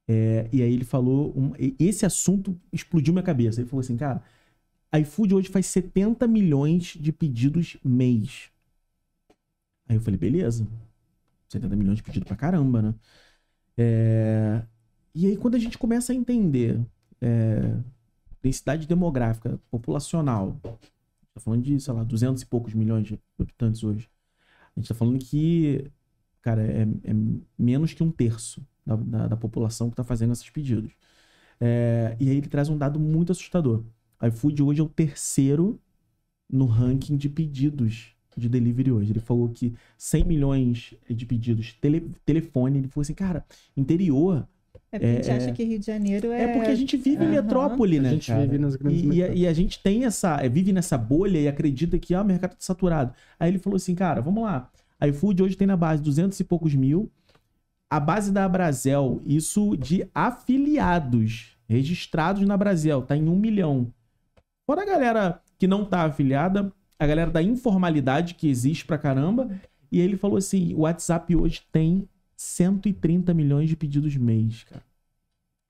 E aí ele falou, esse assunto explodiu minha cabeça. Ele falou assim, cara, a iFood hoje faz 70 milhões de pedidos mês. Aí eu falei, beleza, 70 milhões de pedidos pra caramba, né? E aí quando a gente começa a entender densidade demográfica, populacional, tá falando de, sei lá, 200 e poucos milhões de habitantes hoje. A gente tá falando que, cara, é menos que um terço da população que tá fazendo esses pedidos. E aí ele traz um dado muito assustador. A iFood hoje é o terceiro no ranking de pedidos de delivery hoje. Ele falou que 100 milhões de pedidos telefone. Ele falou assim, cara, interior... porque a gente acha que Rio de Janeiro é... porque a gente vive em metrópole, né, a gente vive nas grandes e a gente tem vive nessa bolha e acredita que o mercado tá saturado. Aí ele falou assim, cara, vamos lá. A iFood hoje tem na base 200 e poucos mil. A base da Brasel, isso de afiliados registrados na Brasel, tá em 1 milhão. Fora a galera que não tá afiliada, a galera da informalidade que existe pra caramba. E aí ele falou assim, o WhatsApp hoje tem 130 milhões de pedidos mês, cara.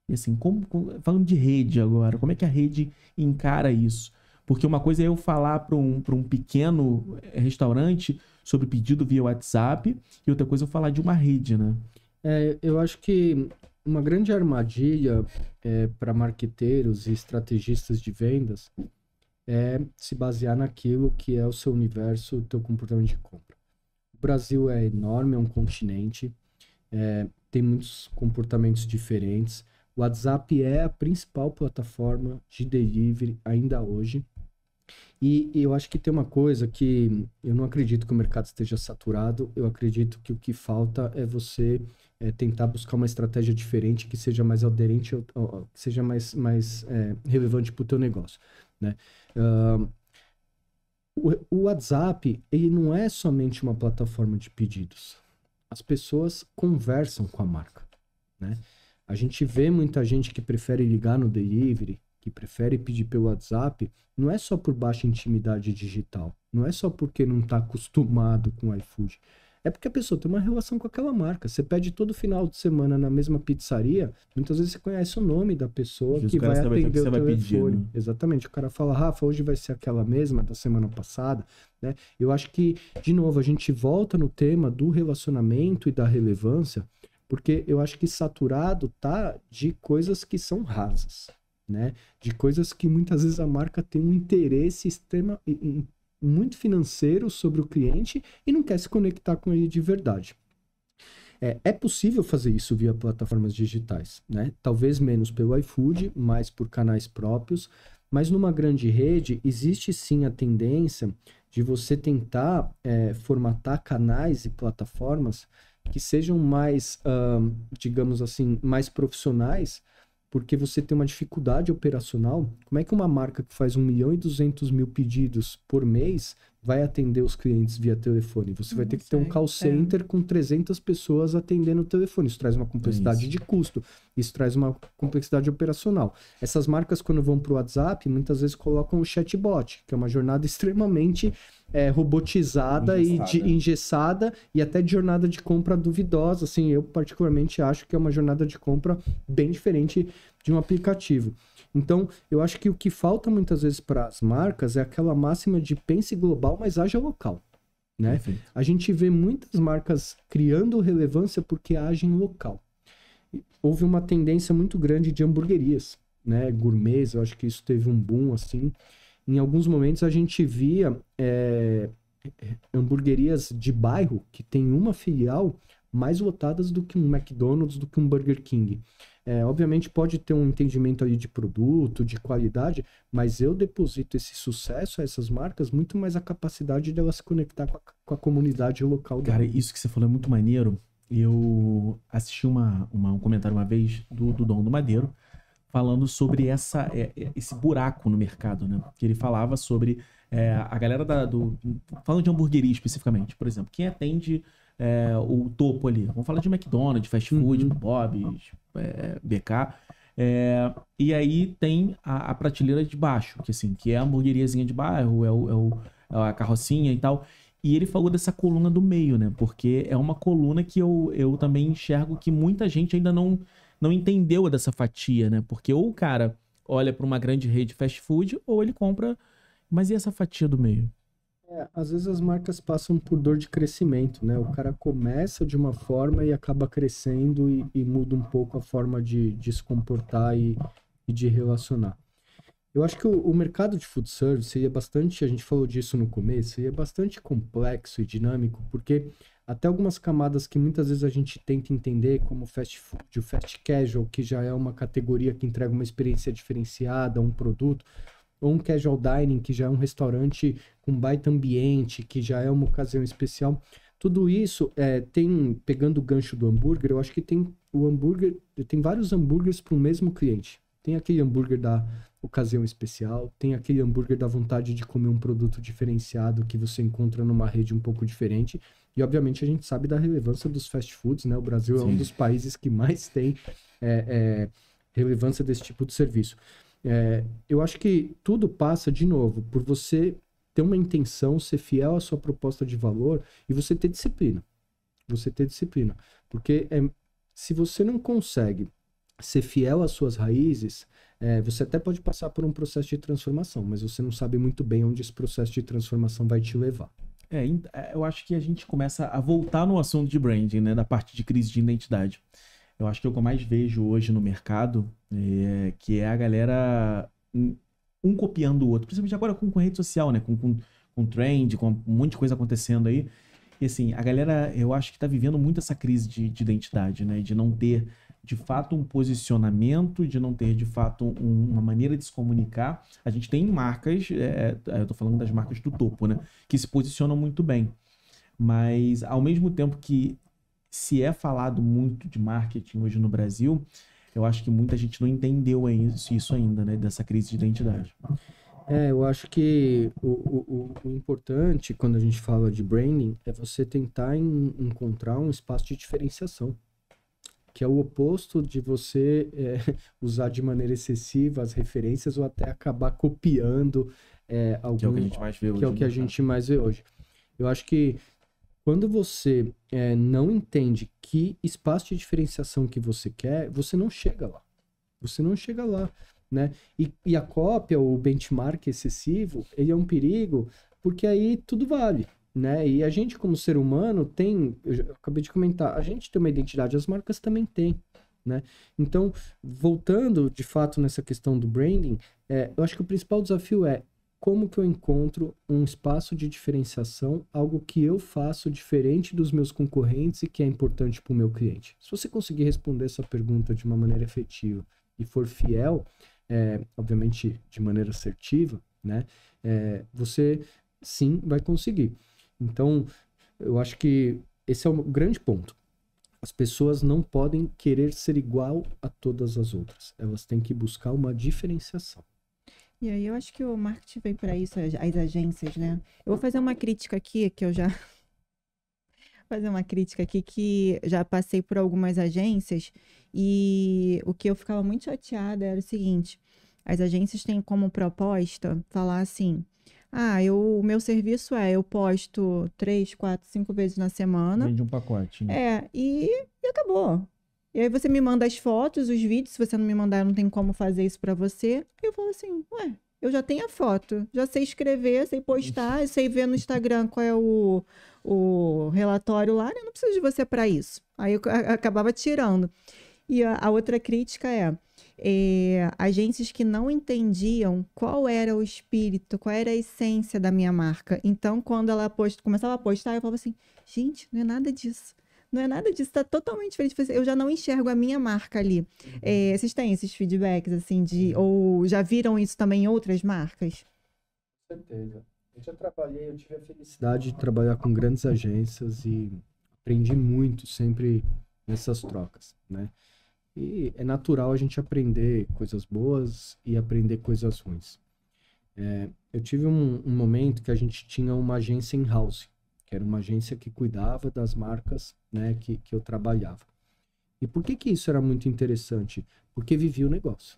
E assim, falando de rede agora, como é que a rede encara isso? Porque uma coisa é eu falar para um pequeno restaurante sobre pedido via WhatsApp, e outra coisa é eu falar de uma rede, né? Eu acho que uma grande armadilha para marqueteiros e estrategistas de vendas é se basear naquilo que é o seu universo, o teu comportamento de compra. O Brasil é enorme, é um continente, tem muitos comportamentos diferentes. O WhatsApp é a principal plataforma de delivery ainda hoje. E eu acho que tem uma coisa que eu não acredito que o mercado esteja saturado, eu acredito que o que falta é você tentar buscar uma estratégia diferente que seja mais aderente, que seja mais relevante para o teu negócio, né? O WhatsApp, ele não é somente uma plataforma de pedidos. As pessoas conversam com a marca, né? A gente vê muita gente que prefere ligar no delivery, que prefere pedir pelo WhatsApp, não é só por baixa intimidade digital, não é só porque não está acostumado com o iFood, é porque a pessoa tem uma relação com aquela marca. Você pede todo final de semana na mesma pizzaria, muitas vezes você conhece o nome da pessoa que vai atender o telefone. Pedir, né? Exatamente, o cara fala, Rafa, hoje vai ser aquela mesma da semana passada, né? Eu acho que, de novo, a gente volta no tema do relacionamento e da relevância, porque eu acho que saturado tá de coisas que são rasas, né? De coisas que muitas vezes a marca tem um interesse muito financeiro sobre o cliente e não quer se conectar com ele de verdade. É possível fazer isso via plataformas digitais, né? Talvez menos pelo iFood, mais por canais próprios, mas numa grande rede existe sim a tendência de você tentar formatar canais e plataformas que sejam mais, digamos assim, mais profissionais, porque você tem uma dificuldade operacional. Como é que uma marca que faz 1.200.000 pedidos por mês vai atender os clientes via telefone? Você vai ter que ter um call center com 300 pessoas atendendo o telefone. Isso traz uma complexidade de custo, isso traz uma complexidade operacional. Essas marcas, quando vão para o WhatsApp, muitas vezes colocam o chatbot, que é uma jornada extremamente robotizada e engessada, e até de jornada de compra duvidosa. Assim, eu particularmente acho que é uma jornada de compra bem diferente de um aplicativo. Então, eu acho que o que falta muitas vezes para as marcas é aquela máxima de pense global, mas haja local, né? Perfeito. A gente vê muitas marcas criando relevância porque agem local. Houve uma tendência muito grande de hamburguerias, né? Gourmets, eu acho que isso teve um boom, assim. Em alguns momentos a gente via hamburguerias de bairro que tem uma filial mais lotadas do que um McDonald's, do que um Burger King. Obviamente pode ter um entendimento ali de produto, de qualidade, mas eu deposito esse sucesso a essas marcas muito mais a capacidade delas se conectar com a comunidade local. Cara, isso que você falou é muito maneiro. Eu assisti um comentário uma vez do Dom do Madeiro falando sobre esse buraco no mercado, né? Que ele falava sobre a galera falando de hamburgueria especificamente, por exemplo, quem atende o topo ali. Vamos falar de McDonald's, fast food, Bob's, BK. E aí tem a prateleira de baixo, que é a hamburgueriazinha de bairro, a carrocinha e tal. E ele falou dessa coluna do meio, né? Porque é uma coluna que eu também enxergo que muita gente ainda não entendeu dessa fatia, né? Porque ou o cara olha para uma grande rede fast food, ou ele compra... Mas e essa fatia do meio? Às vezes as marcas passam por dor de crescimento, né? O cara começa de uma forma e acaba crescendo e muda um pouco a forma de se comportar e de relacionar. Eu acho que o mercado de food service seria bastante, a gente falou disso no começo, seria bastante complexo e dinâmico, porque até algumas camadas que muitas vezes a gente tenta entender, como o fast food, o fast casual, que já é uma categoria que entrega uma experiência diferenciada, um produto, ou um casual dining, que já é um restaurante com baita ambiente, que já é uma ocasião especial. Tudo isso pegando o gancho do hambúrguer, eu acho que tem vários hambúrgueres para o mesmo cliente. Tem aquele hambúrguer da ocasião especial, tem aquele hambúrguer da vontade de comer um produto diferenciado que você encontra numa rede um pouco diferente. E, obviamente, a gente sabe da relevância dos fast foods, né? O Brasil é um dos países que mais tem relevância desse tipo de serviço. Eu acho que tudo passa, de novo, por você ter uma intenção, ser fiel à sua proposta de valor e você ter disciplina. Porque se você não consegue ser fiel às suas raízes, você até pode passar por um processo de transformação, mas você não sabe muito bem onde esse processo de transformação vai te levar. Eu acho que a gente começa a voltar no assunto de branding, né, da parte de crise de identidade. Eu acho que o que eu mais vejo hoje no mercado que é a galera um copiando o outro, principalmente agora com rede social, né, com trend, com um monte de coisa acontecendo aí. E assim, a galera, eu acho que tá vivendo muito essa crise de identidade, né, de não ter de fato um posicionamento, de não ter de fato uma maneira de se comunicar. A gente tem marcas, eu tô falando das marcas do topo, né, que se posicionam muito bem, mas ao mesmo tempo que se é falado muito de marketing hoje no Brasil, eu acho que muita gente não entendeu isso ainda, né, dessa crise de identidade. Eu acho que o importante quando a gente fala de branding é você tentar encontrar um espaço de diferenciação, que é o oposto de você usar de maneira excessiva as referências ou até acabar copiando algum... Que é o que a gente mais vê hoje. Que é o que a gente mais vê hoje. Eu acho que quando você não entende que espaço de diferenciação que você quer, você não chega lá. Você não chega lá, né? E a cópia, o benchmark excessivo, ele é um perigo, porque aí tudo vale, né? E a gente, como ser humano, eu acabei de comentar, a gente tem uma identidade, as marcas também têm, né? Então, voltando, de fato, nessa questão do branding, eu acho que o principal desafio é como que eu encontro um espaço de diferenciação, algo que eu faço diferente dos meus concorrentes e que é importante para o meu cliente? Se você conseguir responder essa pergunta de uma maneira efetiva e for fiel, obviamente de maneira assertiva, né? Você sim vai conseguir. Então, eu acho que esse é o grande ponto. As pessoas não podem querer ser igual a todas as outras. Elas têm que buscar uma diferenciação. E aí eu acho que o marketing veio para isso, as agências, né? Eu vou fazer uma crítica aqui, que já passei por algumas agências e o que eu ficava muito chateada era o seguinte, as agências têm como proposta falar assim, o meu serviço eu posto 3, 4, 5 vezes na semana. Vende um pacote. Né? E acabou. E aí você me manda as fotos, os vídeos, se você não me mandar, não tem como fazer isso pra você. Aí eu falo assim, eu já tenho a foto, já sei escrever, sei postar, sei ver no Instagram qual é o relatório lá, eu não preciso de você pra isso. Aí eu acabava tirando. E a outra crítica agências que não entendiam qual era o espírito, qual era a essência da minha marca. Então, quando ela começava a postar, eu falava assim, gente, não é nada disso. Não é nada disso, tá totalmente diferente. Eu já não enxergo a minha marca ali. Vocês têm esses feedbacks, assim, ou já viram isso também em outras marcas? Com certeza. Eu tive a felicidade de trabalhar com grandes agências e aprendi muito sempre nessas trocas, né? E é natural a gente aprender coisas boas e aprender coisas ruins. Eu tive um momento que a gente tinha uma agência in-house, que era uma agência que cuidava das marcas, né, que eu trabalhava. E por que isso era muito interessante? Porque vivia o negócio.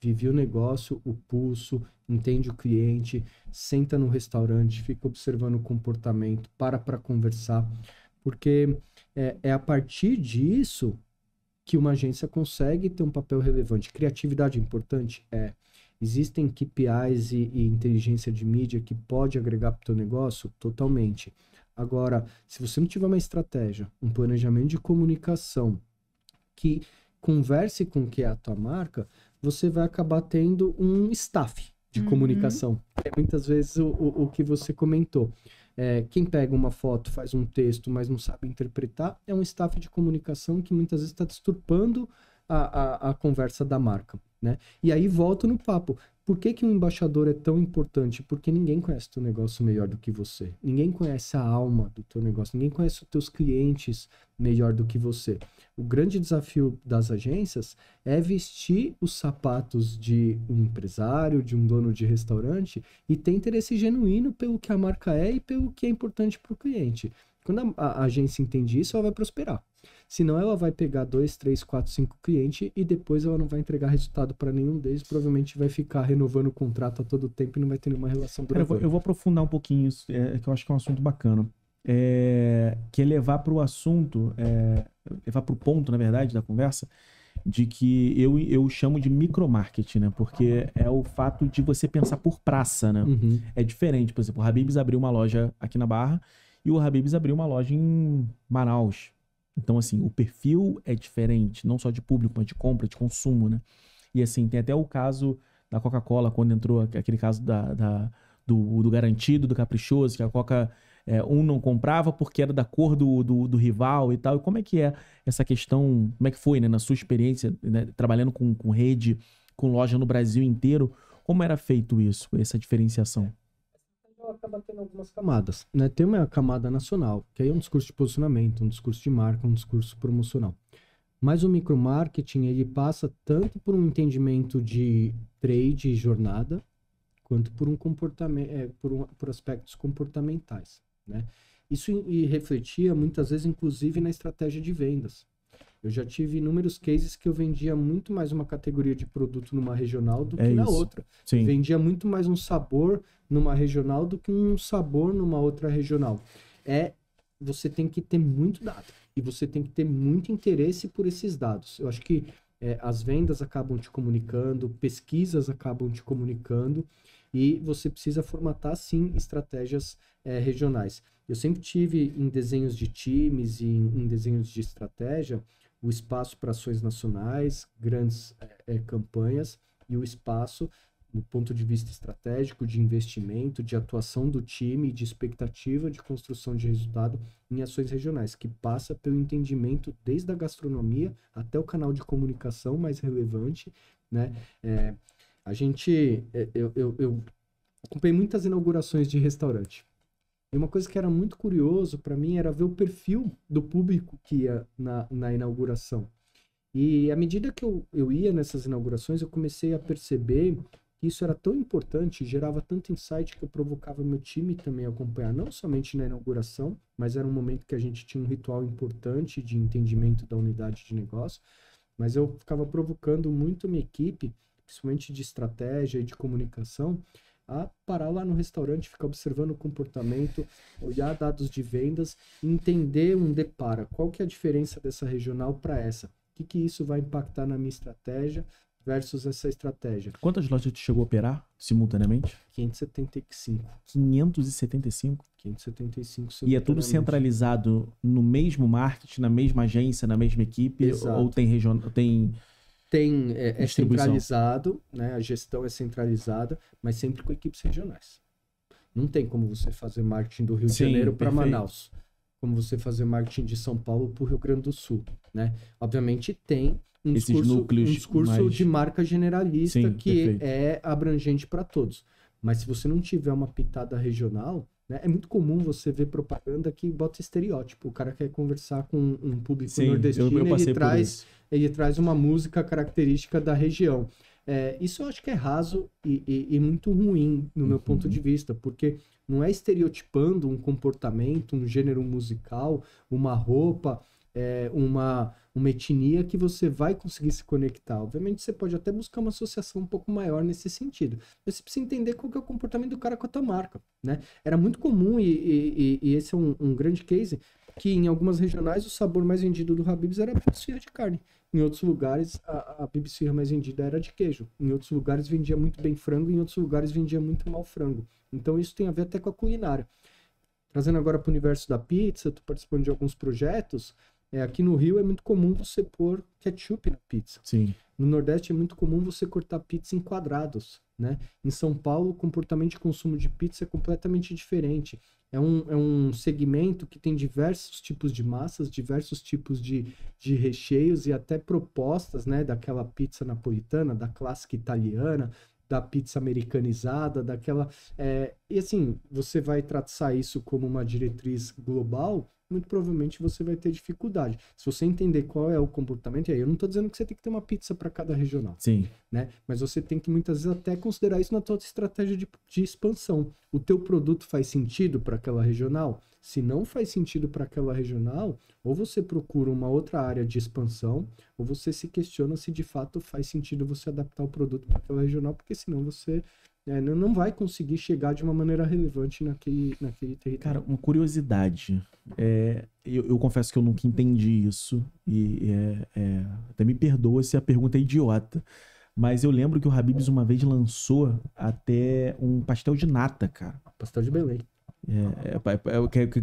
Vivia o negócio, o pulso, entende o cliente, senta no restaurante, fica observando o comportamento, para conversar. Porque é a partir disso que uma agência consegue ter um papel relevante. Criatividade é importante? Existem KPIs e inteligência de mídia que pode agregar para o teu negócio? Totalmente. Agora, se você não tiver uma estratégia, um planejamento de comunicação que converse com o que é a tua marca, você vai acabar tendo um staff de comunicação. É muitas vezes o que você comentou. Quem pega uma foto, faz um texto, mas não sabe interpretar, é um staff de comunicação que muitas vezes está deturpando a conversa da marca, né? E aí volta no papo. Por que um embaixador é tão importante? Porque ninguém conhece o teu negócio melhor do que você. Ninguém conhece a alma do teu negócio. Ninguém conhece os teus clientes melhor do que você. O grande desafio das agências é vestir os sapatos de um empresário, de um dono de restaurante e ter interesse genuíno pelo que a marca é e pelo que é importante para o cliente. Quando a agência entende isso, ela vai prosperar. Senão ela vai pegar 2, 3, 4, 5 clientes e depois ela não vai entregar resultado para nenhum deles. Provavelmente vai ficar renovando o contrato a todo tempo e não vai ter nenhuma relação duradoura. Eu vou aprofundar um pouquinho isso, que eu acho que é um assunto bacana. Que é levar para o assunto, levar para o ponto, na verdade, da conversa, de que eu chamo de micromarketing, né? Porque é o fato de você pensar por praça, né? Uhum. É diferente. Por exemplo, o Habib's abriu uma loja aqui na Barra e o Habib's abriu uma loja em Manaus. Então, assim, o perfil é diferente, não só de público, mas de compra, de consumo, né? E, assim, tem até o caso da Coca-Cola, quando entrou aquele caso do garantido, do caprichoso, que a Coca, um não comprava porque era da cor do rival e tal. E como é que é essa questão, como é que foi, né, na sua experiência, né, trabalhando com rede, com loja no Brasil inteiro, como era feito isso, essa diferenciação? Acaba tendo algumas camadas, né? Tem uma camada nacional, que aí é um discurso de posicionamento, um discurso de marca, um discurso promocional. Mas o micromarketing, ele passa tanto por um entendimento de trade e jornada, quanto por um comportamento, por aspectos comportamentais, né? Isso refletia muitas vezes, inclusive, na estratégia de vendas. Eu já tive inúmeros cases que eu vendia muito mais uma categoria de produto numa regional do que na outra. Sim. Eu vendia muito mais um sabor numa regional do que um sabor numa outra regional. Você tem que ter muito dado e você tem que ter muito interesse por esses dados. Eu acho que as vendas acabam te comunicando, pesquisas acabam te comunicando e você precisa formatar, sim, estratégias regionais. Eu sempre tive em desenhos de times e em desenhos de estratégia o espaço para ações nacionais, grandes campanhas e o espaço do ponto de vista estratégico, de investimento, de atuação do time, de expectativa de construção de resultado em ações regionais, que passa pelo entendimento desde a gastronomia até o canal de comunicação mais relevante, né? Eu acompanhei muitas inaugurações de restaurante. E uma coisa que era muito curioso para mim era ver o perfil do público que ia na inauguração. E à medida que eu ia nessas inaugurações, eu comecei a perceber que isso era tão importante, gerava tanto insight que eu provocava meu time também a acompanhar, não somente na inauguração, mas era um momento que a gente tinha um ritual importante de entendimento da unidade de negócio, mas eu ficava provocando muito minha equipe, principalmente de estratégia e de comunicação, a parar lá no restaurante, ficar observando o comportamento, olhar dados de vendas, entender qual que é a diferença dessa regional para essa. O que isso vai impactar na minha estratégia versus essa estratégia. Quantas lojas tu chegou a operar simultaneamente? 575. 575? 575 E é tudo centralizado no mesmo marketing, na mesma agência, na mesma equipe? Exato. Ou tem regional? É centralizado, né? A gestão é centralizada, mas sempre com equipes regionais. Não tem como você fazer marketing do Rio de Janeiro para Manaus, como você fazer marketing de São Paulo para o Rio Grande do Sul, né? Obviamente tem um discurso de marca generalista que é abrangente para todos. Mas se você não tiver uma pitada regional, né, é muito comum você ver propaganda que bota estereótipo. O cara quer conversar com um público nordestino e ele traz uma música característica da região. Isso eu acho que é raso e muito ruim no meu ponto de vista, porque não é estereotipando um comportamento, um gênero musical, uma roupa, uma etnia que você vai conseguir se conectar. Obviamente você pode até buscar uma associação um pouco maior nesse sentido, mas você precisa entender qual que é o comportamento do cara com a tua marca, né? Era muito comum, e esse é um grande case, que em algumas regionais o sabor mais vendido do Habib's era a esfirra de carne. Em outros lugares a esfirra mais vendida era de queijo. Em outros lugares vendia muito bem frango, em outros lugares vendia muito mal frango. Então isso tem a ver até com a culinária. Trazendo agora para o universo da pizza, estou participando de alguns projetos. Aqui no Rio é muito comum você pôr ketchup na pizza. Sim. No Nordeste é muito comum você cortar pizza em quadrados, né? Em São Paulo, o comportamento de consumo de pizza é completamente diferente. É um segmento que tem diversos tipos de massas, diversos tipos de recheios e até propostas, né? Daquela pizza napolitana, da clássica italiana, da pizza americanizada, daquela... E assim, você vai traçar isso como uma diretriz global, muito provavelmente você vai ter dificuldade. Se você entender qual é o comportamento, e aí eu não estou dizendo que você tem que ter uma pizza para cada regional. Sim. Né? Mas você tem que muitas vezes até considerar isso na tua estratégia de expansão. O teu produto faz sentido para aquela regional? Se não faz sentido para aquela regional, ou você procura uma outra área de expansão, ou você se questiona se de fato faz sentido você adaptar o produto para aquela regional, porque senão você não vai conseguir chegar de uma maneira relevante naquele território. Cara, uma curiosidade. Eu confesso que eu nunca entendi isso. E até me perdoa se a pergunta é idiota. Mas eu lembro que o Habib's uma vez lançou até um pastel de nata, cara. Pastel de Belém.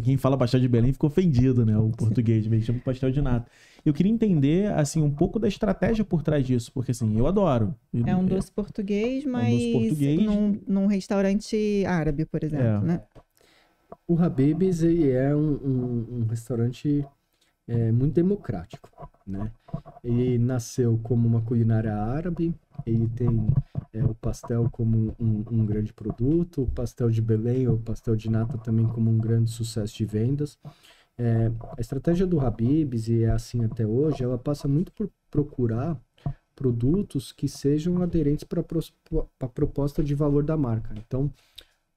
Quem fala pastel de Belém fica ofendido, né? O português mesmo chama pastel de nata. Eu queria entender, assim, um pouco da estratégia por trás disso, porque, assim, eu adoro. É um doce português, mas num restaurante árabe, por exemplo, né? O Habib's é um restaurante muito democrático, né? Ele nasceu como uma culinária árabe, ele tem o pastel como um grande produto, o pastel de Belém ou o pastel de nata também como um grande sucesso de vendas. A estratégia do Habib's, e é assim até hoje, ela passa muito por procurar produtos que sejam aderentes para a proposta de valor da marca. Então,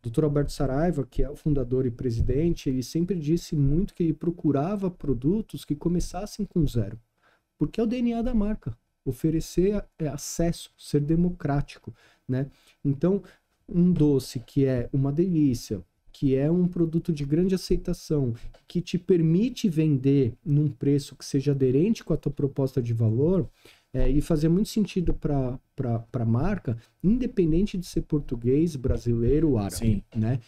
o Dr. Alberto Saraiva, que é o fundador e presidente, ele sempre disse muito que ele procurava produtos que começassem com zero, porque é o DNA da marca, oferecer acesso, ser democrático, né? Então, um doce que é uma delícia, que é um produto de grande aceitação, que te permite vender num preço que seja aderente com a tua proposta de valor, e fazer muito sentido para a marca, independente de ser português, brasileiro ou árabe. Sim. Né?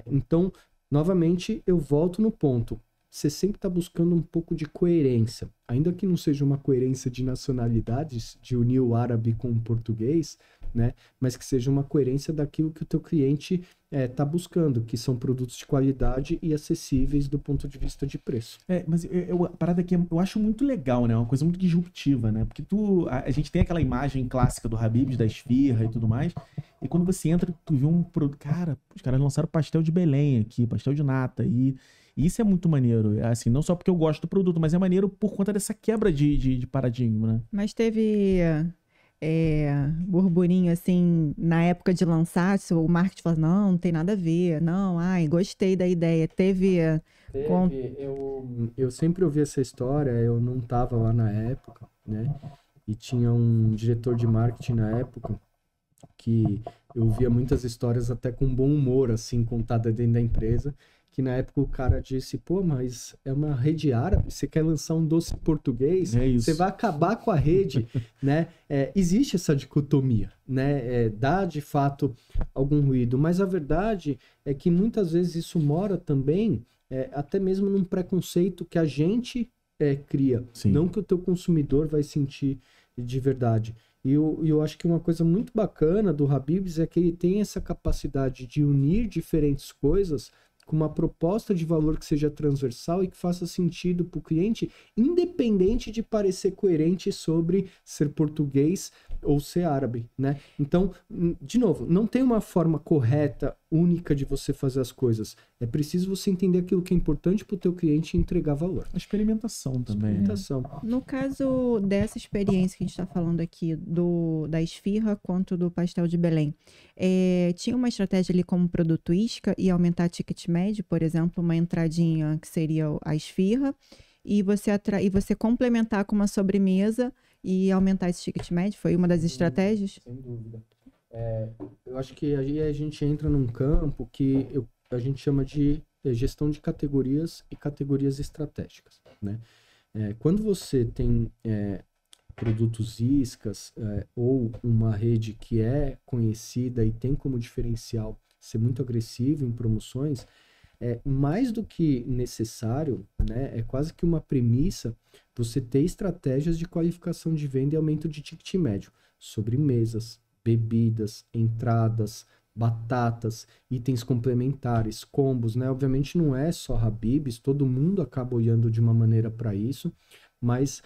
Então, novamente, eu volto no ponto. Você sempre está buscando um pouco de coerência. Ainda que não seja uma coerência de nacionalidades, de unir o árabe com o português, né? Mas que seja uma coerência daquilo que o teu cliente está buscando, que são produtos de qualidade e acessíveis do ponto de vista de preço. Mas a parada aqui eu acho muito legal, né? Uma coisa muito disruptiva, né? Porque a gente tem aquela imagem clássica do Habib's, da esfirra e tudo mais, e quando você entra, tu vê um produto... Cara, os caras lançaram pastel de Belém aqui, pastel de nata, e isso é muito maneiro. Assim, não só porque eu gosto do produto, mas é maneiro por conta dessa quebra de paradigma, né? Mas teve burburinho, assim, na época de lançar, o marketing falou, não tem nada a ver, não, gostei da ideia. Eu sempre ouvi essa história, eu não estava lá na época, né? E tinha um diretor de marketing na época que eu via muitas histórias até com bom humor, assim, contada dentro da empresa, que na época o cara disse, pô, mas é uma rede árabe, você quer lançar um doce português, você vai acabar com a rede, né? Existe essa dicotomia, né? Dá, de fato, algum ruído, mas a verdade é que muitas vezes isso mora também, até mesmo num preconceito que a gente cria, Sim. Não que o teu consumidor vai sentir de verdade. E eu acho que uma coisa muito bacana do Habib's é que ele tem essa capacidade de unir diferentes coisas com uma proposta de valor que seja transversal e que faça sentido para o cliente, independente de parecer coerente sobre ser português ou ser árabe, né? Então, de novo, não tem uma forma correta, única de você fazer as coisas. É preciso você entender aquilo que é importante para o teu cliente e entregar valor. A experimentação também. Experimentação. No caso dessa experiência que a gente está falando aqui, da esfirra quanto do pastel de Belém, tinha uma estratégia ali como produto isca e aumentar ticket médio, por exemplo, uma entradinha que seria a esfirra, e você complementar com uma sobremesa e aumentar esse ticket médio? Foi uma das estratégias? Sem dúvida. Eu acho que aí a gente entra num campo que a gente chama de gestão de categorias e categorias estratégicas, né? Quando você tem produtos iscas ou uma rede que é conhecida e tem como diferencial ser muito agressivo em promoções, mais do que necessário, né, é quase que uma premissa você ter estratégias de qualificação de venda e aumento de ticket médio, sobremesas, bebidas, entradas, batatas, itens complementares, combos, né? Obviamente não é só Habib's, todo mundo acaba olhando de uma maneira para isso, mas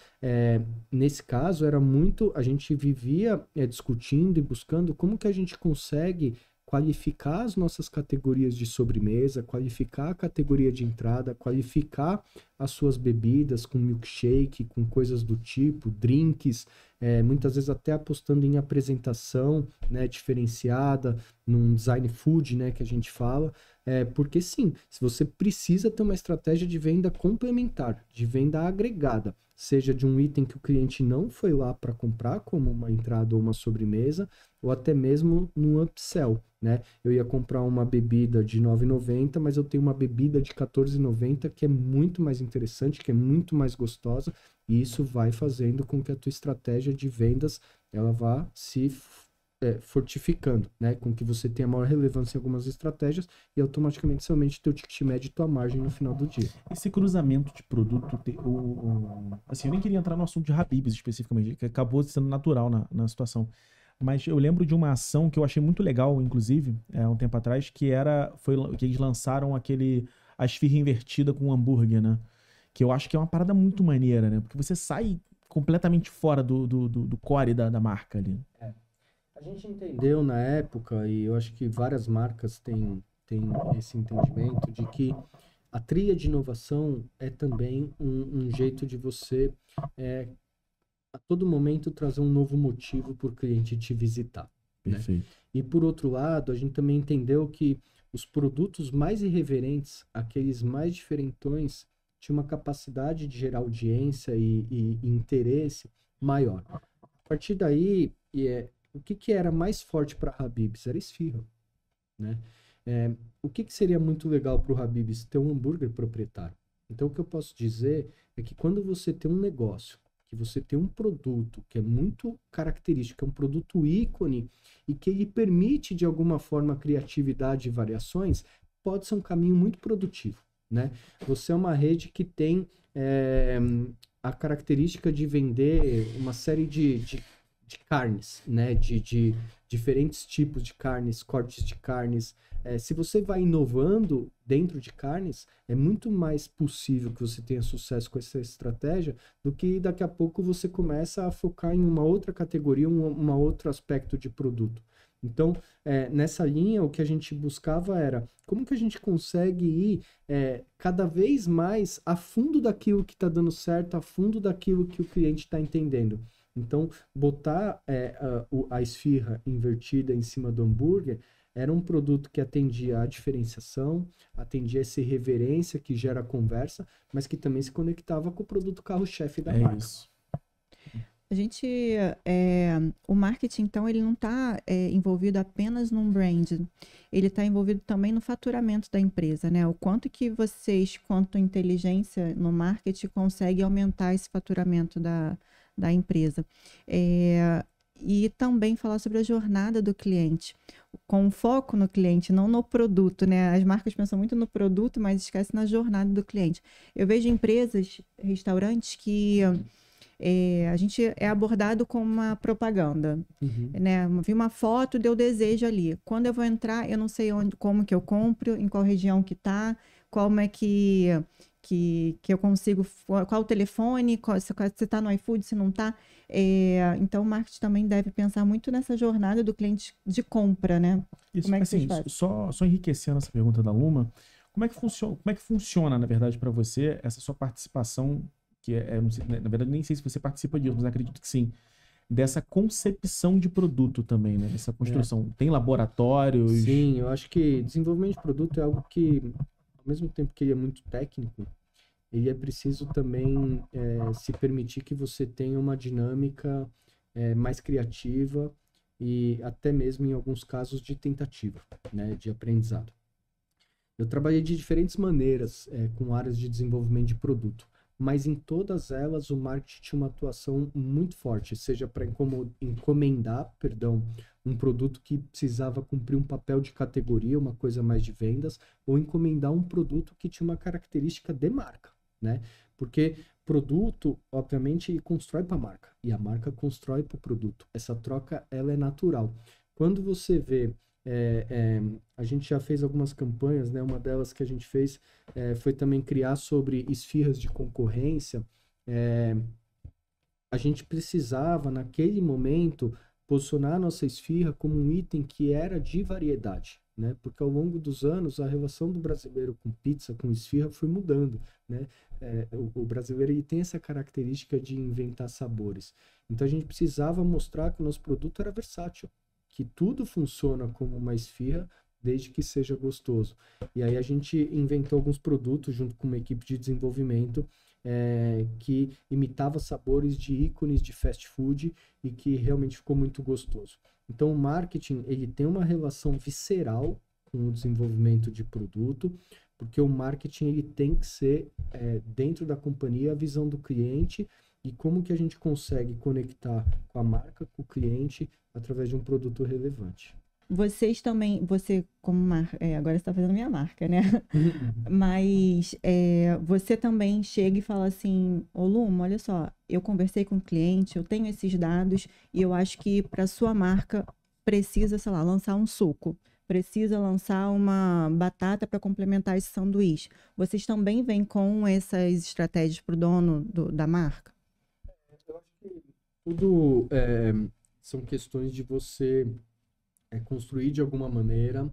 nesse caso era muito, a gente vivia discutindo e buscando como que a gente consegue qualificar as nossas categorias de sobremesa, qualificar a categoria de entrada, qualificar as suas bebidas com milkshake, com coisas do tipo, drinks, muitas vezes até apostando em apresentação, né, diferenciada, num design food, né, que a gente fala, porque sim, se você precisa ter uma estratégia de venda complementar, de venda agregada, seja de um item que o cliente não foi lá para comprar, como uma entrada ou uma sobremesa, ou até mesmo no upsell, né? Eu ia comprar uma bebida de R$ 9,90, mas eu tenho uma bebida de R$ 14,90 que é muito mais interessante, que é muito mais gostosa, e isso vai fazendo com que a tua estratégia de vendas ela vá se fortificando, né? Com que você tenha maior relevância em algumas estratégias e automaticamente somente teu ticket médio e tua margem no final do dia. Esse cruzamento de produto, assim, eu nem queria entrar no assunto de Habib's especificamente, que acabou sendo natural na situação. Mas eu lembro de uma ação que eu achei muito legal, inclusive, um tempo atrás, que que eles lançaram a esfirra invertida com hambúrguer, né? Que eu acho que é uma parada muito maneira, né? Porque você sai completamente fora do core da marca ali. A gente entendeu na época, e eu acho que várias marcas têm esse entendimento, de que a trilha de inovação é também um jeito de você, a todo momento, trazer um novo motivo para o cliente te visitar. Perfeito. Né? E por outro lado, a gente também entendeu que os produtos mais irreverentes, aqueles mais diferentões, tinham uma capacidade de gerar audiência e interesse maior. A partir daí, o que era mais forte para a Habib's? Era esfirra, né? O que seria muito legal para o Habib's? Ter um hambúrguer proprietário. Então, o que eu posso dizer é que quando você tem um negócio, que você tem um produto que é muito característico, é um produto ícone e que ele permite, de alguma forma, criatividade e variações, pode ser um caminho muito produtivo, né? Você é uma rede que tem a característica de vender uma série de carnes, né? De diferentes tipos de carnes, cortes de carnes. Se você vai inovando dentro de carnes, é muito mais possível que você tenha sucesso com essa estratégia do que daqui a pouco você começa a focar em uma outra categoria, um outro aspecto de produto. Então, nessa linha, o que a gente buscava era como que a gente consegue ir cada vez mais a fundo daquilo que está dando certo, a fundo daquilo que o cliente está entendendo. Então, botar a esfirra invertida em cima do hambúrguer era um produto que atendia à diferenciação, atendia essa irreverência que gera conversa, mas que também se conectava com o produto carro-chefe da marca. Isso. A gente, o marketing, então, ele não está envolvido apenas num brand, ele está envolvido também no faturamento da empresa, né? O quanto que vocês, quanto inteligência no marketing, conseguem aumentar esse faturamento da empresa. E também falar sobre a jornada do cliente, com foco no cliente, não no produto, né? As marcas pensam muito no produto, mas esquecem na jornada do cliente. Eu vejo empresas, restaurantes que a gente é abordado com uma propaganda, né? Vi uma foto, deu desejo ali. Quando eu vou entrar, eu não sei como que eu compro, em qual região que tá, como é que eu consigo, qual o telefone, se está no iFood, se não está. Então, o marketing também deve pensar muito nessa jornada do cliente de compra, né? Isso, Como é que assim, só enriquecendo essa pergunta da Luma, como é que funciona, na verdade, para você, essa sua participação, que não sei, na verdade, nem sei se você participa disso, mas acredito que sim, dessa concepção de produto também, né? Essa construção. Tem laboratórios? Sim, eu acho que desenvolvimento de produto é algo que, ao mesmo tempo que ele é muito técnico, ele é preciso também se permitir que você tenha uma dinâmica mais criativa e até mesmo, em alguns casos, de tentativa, né, de aprendizado. Eu trabalhei de diferentes maneiras com áreas de desenvolvimento de produto, mas em todas elas o marketing tinha uma atuação muito forte, seja para encomendar, um produto que precisava cumprir um papel de categoria, uma coisa mais de vendas, ou encomendar um produto que tinha uma característica de marca, né? Porque produto, obviamente, constrói para a marca, e a marca constrói para o produto. Essa troca, ela é natural. Quando você vê, a gente já fez algumas campanhas, né? Uma delas que a gente fez foi também criar sobre esfirras de concorrência. A gente precisava, naquele momento, posicionar a nossa esfirra como um item que era de variedade, né? Porque ao longo dos anos, a relação do brasileiro com pizza, com esfirra, foi mudando, né? O brasileiro ele tem essa característica de inventar sabores. Então, a gente precisava mostrar que o nosso produto era versátil, que tudo funciona como uma esfirra, desde que seja gostoso. E aí a gente inventou alguns produtos junto com uma equipe de desenvolvimento que imitava sabores de ícones de fast food e que realmente ficou muito gostoso. Então o marketing ele tem uma relação visceral com o desenvolvimento de produto, porque o marketing ele tem que ser dentro da companhia a visão do cliente e como que a gente consegue conectar com a marca, com o cliente, através de um produto relevante. Vocês também, você como marca, agora você está fazendo minha marca, né? Mas você também chega e fala assim, ô Luma, olha só, eu conversei com o cliente, eu tenho esses dados e eu acho que para sua marca precisa, sei lá, lançar um suco, precisa lançar uma batata para complementar esse sanduíche. Vocês também vêm com essas estratégias para o dono da marca? Eu acho que tudo são questões de você construir de alguma maneira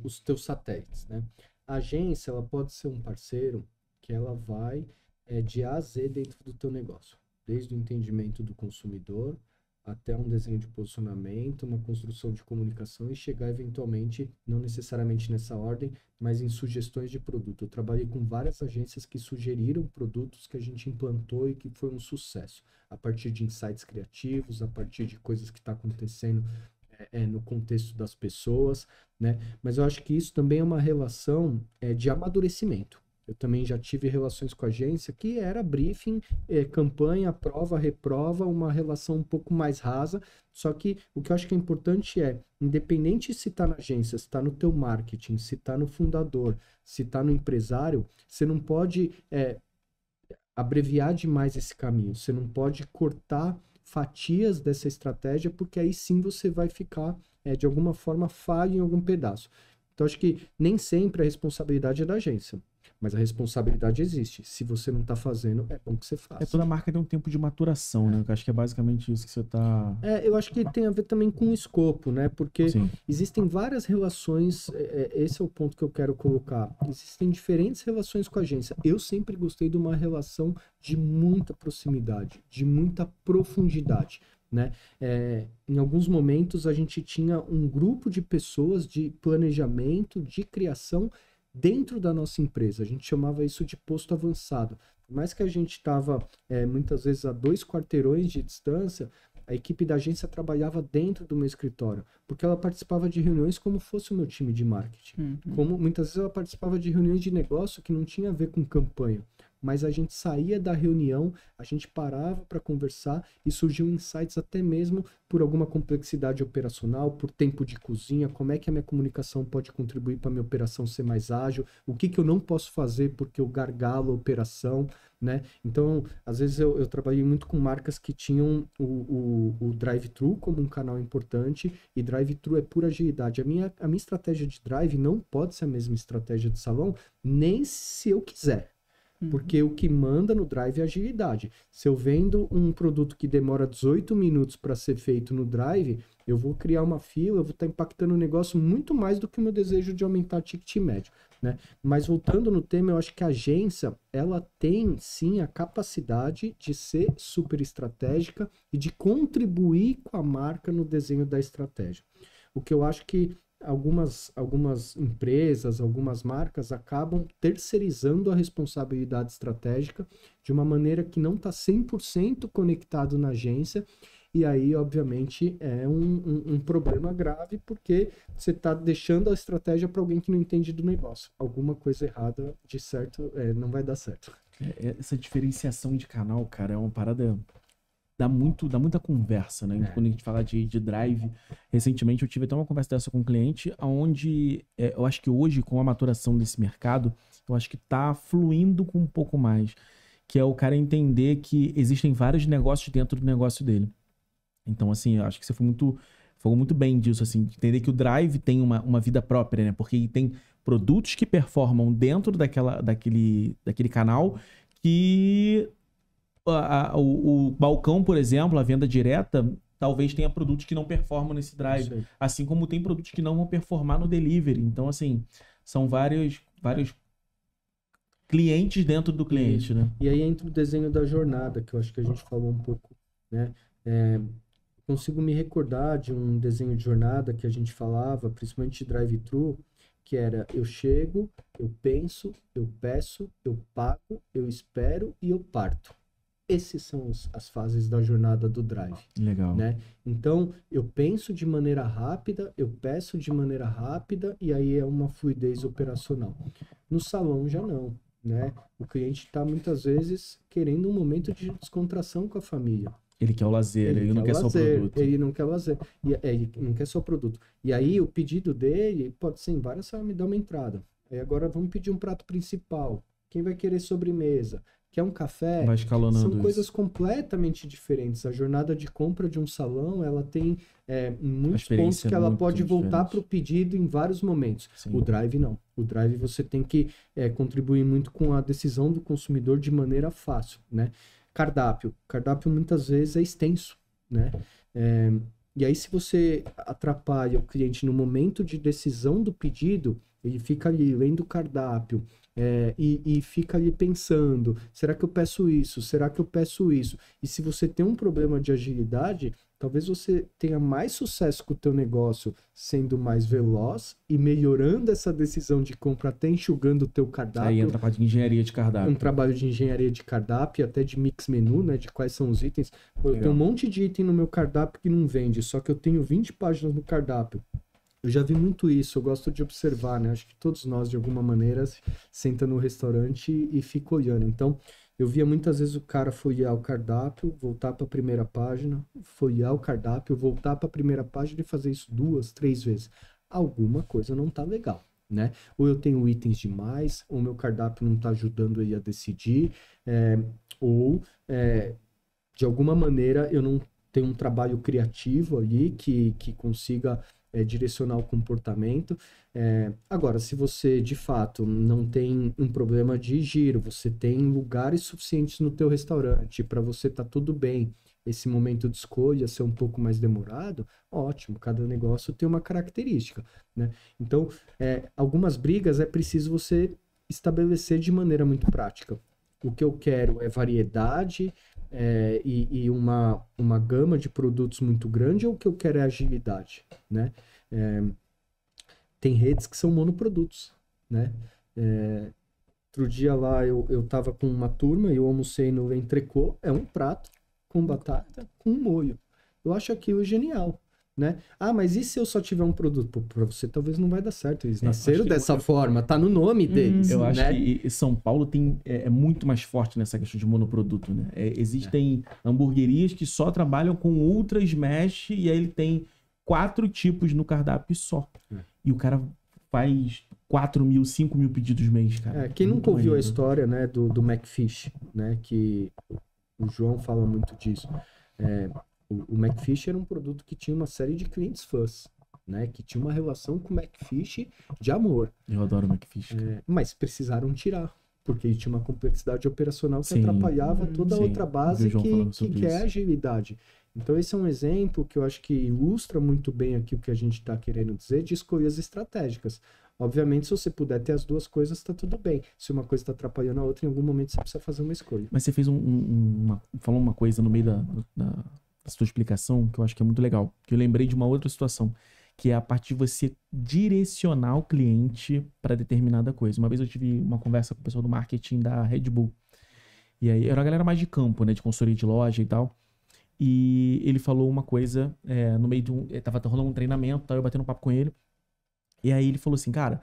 os teus satélites, né? A agência, ela pode ser um parceiro que ela vai de A a Z dentro do teu negócio, desde o entendimento do consumidor até um desenho de posicionamento, uma construção de comunicação e chegar eventualmente, não necessariamente nessa ordem, mas em sugestões de produto. Eu trabalhei com várias agências que sugeriram produtos que a gente implantou e que foi um sucesso, a partir de insights criativos, a partir de coisas que está acontecendo no contexto das pessoas, né? Mas eu acho que isso também é uma relação de amadurecimento. Eu também já tive relações com a agência que era briefing, campanha, prova, reprova, uma relação um pouco mais rasa. Só que o que eu acho que é importante independente se está na agência, se está no teu marketing, se está no fundador, se está no empresário, você não pode abreviar demais esse caminho. Você não pode cortar fatias dessa estratégia, porque aí sim você vai ficar, de alguma forma, falho em algum pedaço. Então, acho que nem sempre a responsabilidade é da agência, mas a responsabilidade existe. Se você não está fazendo, é bom que você faça. Toda marca tem um tempo de maturação, né? Eu acho que é basicamente isso que você está... Eu acho que tem a ver também com o escopo, né? Porque existem várias relações, esse é o ponto que eu quero colocar. Existem diferentes relações com a agência. Eu sempre gostei de uma relação de muita proximidade, de muita profundidade, né? Em alguns momentos a gente tinha um grupo de pessoas de planejamento, de criação dentro da nossa empresa. A gente chamava isso de posto avançado. Por mais que a gente estava muitas vezes a 2 quarteirões de distância, a equipe da agência trabalhava dentro do meu escritório, porque ela participava de reuniões como fosse o meu time de marketing. Como muitas vezes ela participava de reuniões de negócio que não tinha a ver com campanha. Mas a gente saía da reunião, a gente parava para conversar e surgiam insights até mesmo por alguma complexidade operacional, por tempo de cozinha, como é que a minha comunicação pode contribuir para a minha operação ser mais ágil, o que eu não posso fazer porque eu gargalo a operação, né? Então, às vezes eu trabalhei muito com marcas que tinham o drive-thru como um canal importante, e drive-thru é pura agilidade. A minha estratégia de drive não pode ser a mesma estratégia de salão, nem se eu quiser. Porque o que manda no drive é agilidade. Se eu vendo um produto que demora 18 minutos para ser feito no drive, eu vou criar uma fila, eu vou estar impactando o negócio muito mais do que o meu desejo de aumentar ticket médio, né? Mas voltando no tema, eu acho que a agência, ela tem sim a capacidade de ser super estratégica e de contribuir com a marca no desenho da estratégia. O que eu acho que algumas empresas, algumas marcas acabam terceirizando a responsabilidade estratégica de uma maneira que não está 100% conectado na agência, e aí, obviamente, é um problema grave, porque você está deixando a estratégia para alguém que não entende do negócio. Alguma coisa errada, de certo, não vai dar certo. Essa diferenciação de canal, cara, é uma parada... Dá muita conversa, né? Quando a gente fala de drive, recentemente eu tive até uma conversa dessa com um cliente, onde eu acho que hoje, com a maturação desse mercado, eu acho que tá fluindo com um pouco mais, que é o cara entender que existem vários negócios dentro do negócio dele. Então, assim, eu acho que você falou muito bem disso, assim, entender que o drive tem uma vida própria, né? Porque tem produtos que performam dentro daquele canal que... O balcão, por exemplo, a venda direta, talvez tenha produtos que não performam nesse drive. Assim como tem produtos que não vão performar no delivery. Então, assim, são vários clientes dentro do cliente, né? E aí entra o desenho da jornada, que eu acho que a gente falou um pouco, né? Consigo me recordar de um desenho de jornada que a gente falava, principalmente de drive-thru, que era: eu chego, eu penso, eu peço, eu pago, eu espero e eu parto. Essas são as fases da jornada do drive. Legal. Né? Então, eu penso de maneira rápida, eu peço de maneira rápida, e aí é uma fluidez operacional. No salão já não, né? O cliente está muitas vezes querendo um momento de descontração com a família. Ele quer o lazer, ele não quer só o produto. Ele não quer o lazer, ele não quer só o produto. E aí o pedido dele pode ser em várias, me dá uma entrada. Aí agora vamos pedir um prato principal. Quem vai querer sobremesa? Quer um café? Vai escalonando. São coisas completamente diferentes. A jornada de compra de um salão, ela tem muitos pontos que ela pode voltar para o pedido em vários momentos. Sim. O drive não. O drive você tem que contribuir muito com a decisão do consumidor de maneira fácil, né? Cardápio. Cardápio muitas vezes é extenso, né? E aí, se você atrapalha o cliente no momento de decisão do pedido, ele fica ali lendo o cardápio, e fica ali pensando: será que eu peço isso? Será que eu peço isso? E se você tem um problema de agilidade, talvez você tenha mais sucesso com o teu negócio sendo mais veloz e melhorando essa decisão de compra, até enxugando o teu cardápio. Aí entra a parte de engenharia de cardápio. Um trabalho de engenharia de cardápio, até de mix menu, né? De quais são os itens. Eu tenho um monte de item no meu cardápio que não vende, só que eu tenho 20 páginas no cardápio. Eu já vi muito isso, eu gosto de observar, né? Acho que todos nós, de alguma maneira, senta no restaurante e fica olhando. Então, eu via muitas vezes o cara folhear o cardápio, voltar para a primeira página, folhear o cardápio, voltar para a primeira página e fazer isso 2, 3 vezes. Alguma coisa não tá legal, né? Ou eu tenho itens demais, ou meu cardápio não está ajudando aí a decidir, ou de alguma maneira eu não tenho um trabalho criativo ali que consiga direcionar o comportamento. Agora, se você de fato não tem um problema de giro, você tem lugares suficientes no teu restaurante para você tá tudo bem, esse momento de escolha ser um pouco mais demorado, ótimo, cada negócio tem uma característica, né? Então, algumas brigas é preciso você estabelecer de maneira muito prática. O que eu quero é variedade e uma gama de produtos muito grande, ou o que eu quero é agilidade, né? Tem redes que são monoprodutos, né? Outro dia lá eu tava com uma turma e eu almocei no entrecô, é um prato com batata, com molho. Eu acho aquilo genial, né? Ah, mas e se eu só tiver um produto? Pô, pra você talvez não vai dar certo. Eles nasceram dessa forma, tá no nome deles, eu acho né? que São Paulo é muito mais forte nessa questão de monoproduto, né? Existem hamburguerias que só trabalham com ultra smash e aí ele tem 4 tipos no cardápio só. E o cara faz 4 mil, 5 mil pedidos mês, cara. Quem nunca ouviu a história, né, do McFish, né, que o João fala muito disso. O McFish era um produto que tinha uma série de clientes fãs, né, que tinha uma relação com o McFish de amor. Eu adoro o McFish. Mas precisaram tirar, porque ele tinha uma complexidade operacional que Sim. atrapalhava toda a Sim. outra base que é a agilidade. Então esse é um exemplo que eu acho que ilustra muito bem aqui o que a gente está querendo dizer de escolhas estratégicas. Obviamente, se você puder ter as duas coisas, está tudo bem. Se uma coisa está atrapalhando a outra, em algum momento você precisa fazer uma escolha. Mas você fez falou uma coisa no meio da sua explicação que eu acho que é muito legal. Que eu lembrei de uma outra situação, que é a parte de você direcionar o cliente para determinada coisa. Uma vez eu tive uma conversa com o pessoal do marketing da Red Bull. E aí era uma galera mais de campo, né? De consultoria de loja e tal. E ele falou uma coisa no meio de tava rolando um treinamento, tava eu batendo um papo com ele. E aí ele falou assim, cara,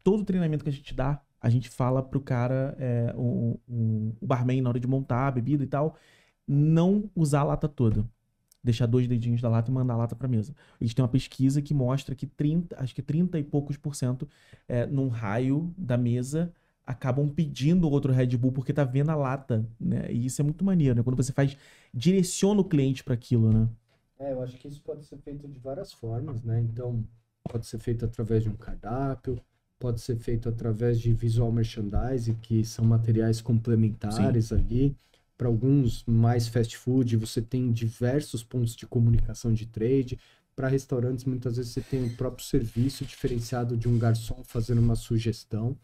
todo treinamento que a gente dá, a gente fala pro cara, o barman na hora de montar a bebida e tal, não usar a lata toda. Deixar 2 dedinhos da lata e mandar a lata pra mesa. A gente tem uma pesquisa que mostra que 30 e poucos % num raio da mesa acabam pedindo outro Red Bull porque tá vendo a lata, né? E isso é muito maneiro, né? Quando você direciona o cliente para aquilo, né? Eu acho que isso pode ser feito de várias formas, né? Então, pode ser feito através de um cardápio, pode ser feito através de visual merchandising, que são materiais complementares ali. Para alguns mais fast food, você tem diversos pontos de comunicação de trade. Para restaurantes, muitas vezes você tem o próprio serviço diferenciado de um garçom fazendo uma sugestão.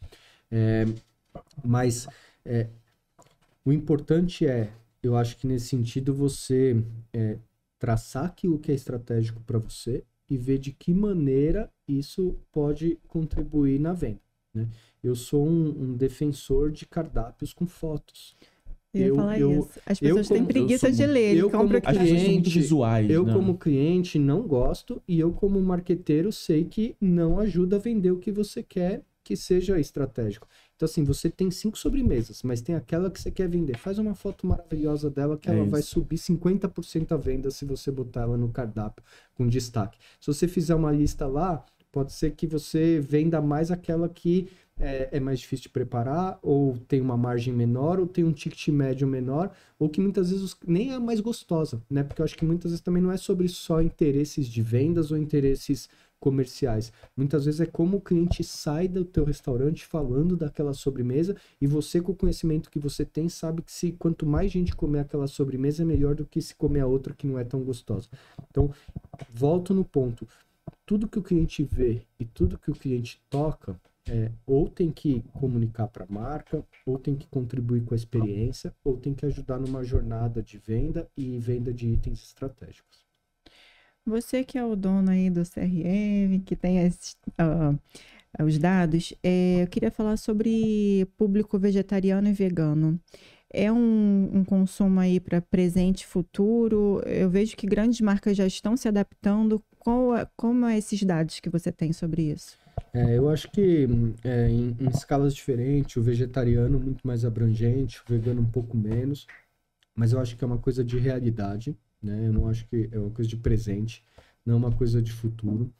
Mas o importante eu acho que nesse sentido você traçar aquilo que é estratégico para você e ver de que maneira isso pode contribuir na venda, né? Eu sou um defensor de cardápios com fotos. Eu ia falar isso. As pessoas têm preguiça de ler. Eu como cliente, visuais, né? como cliente não gosto, e eu como marqueteiro sei que não ajuda a vender o que você quer que seja estratégico. Então, assim, você tem 5 sobremesas, mas tem aquela que você quer vender. Faz uma foto maravilhosa dela que ela vai subir 50% a venda se você botar ela no cardápio com destaque. Se você fizer uma lista lá, pode ser que você venda mais aquela que é mais difícil de preparar, ou tem uma margem menor, ou tem um ticket médio menor, ou que muitas vezes nem é a mais gostosa, né? Porque eu acho que muitas vezes também não é sobre só interesses de vendas ou interesses comerciais. Muitas vezes é como o cliente sai do teu restaurante falando daquela sobremesa, e você, com o conhecimento que você tem, sabe que quanto mais gente comer aquela sobremesa é melhor do que se comer a outra que não é tão gostosa. Então, volto no ponto. Tudo que o cliente vê e tudo que o cliente toca ou tem que comunicar para a marca, ou tem que contribuir com a experiência, ou tem que ajudar numa jornada de venda e venda de itens estratégicos. Você que é o dono aí do CRM, que tem os dados, eu queria falar sobre público vegetariano e vegano. É um consumo aí para presente e futuro? Eu vejo que grandes marcas já estão se adaptando. Como é esses dados que você tem sobre isso? Eu acho que em escalas diferentes, o vegetariano muito mais abrangente, o vegano um pouco menos, mas eu acho que é uma coisa de realidade, né? Eu não acho que é uma coisa de presente, não é uma coisa de futuro.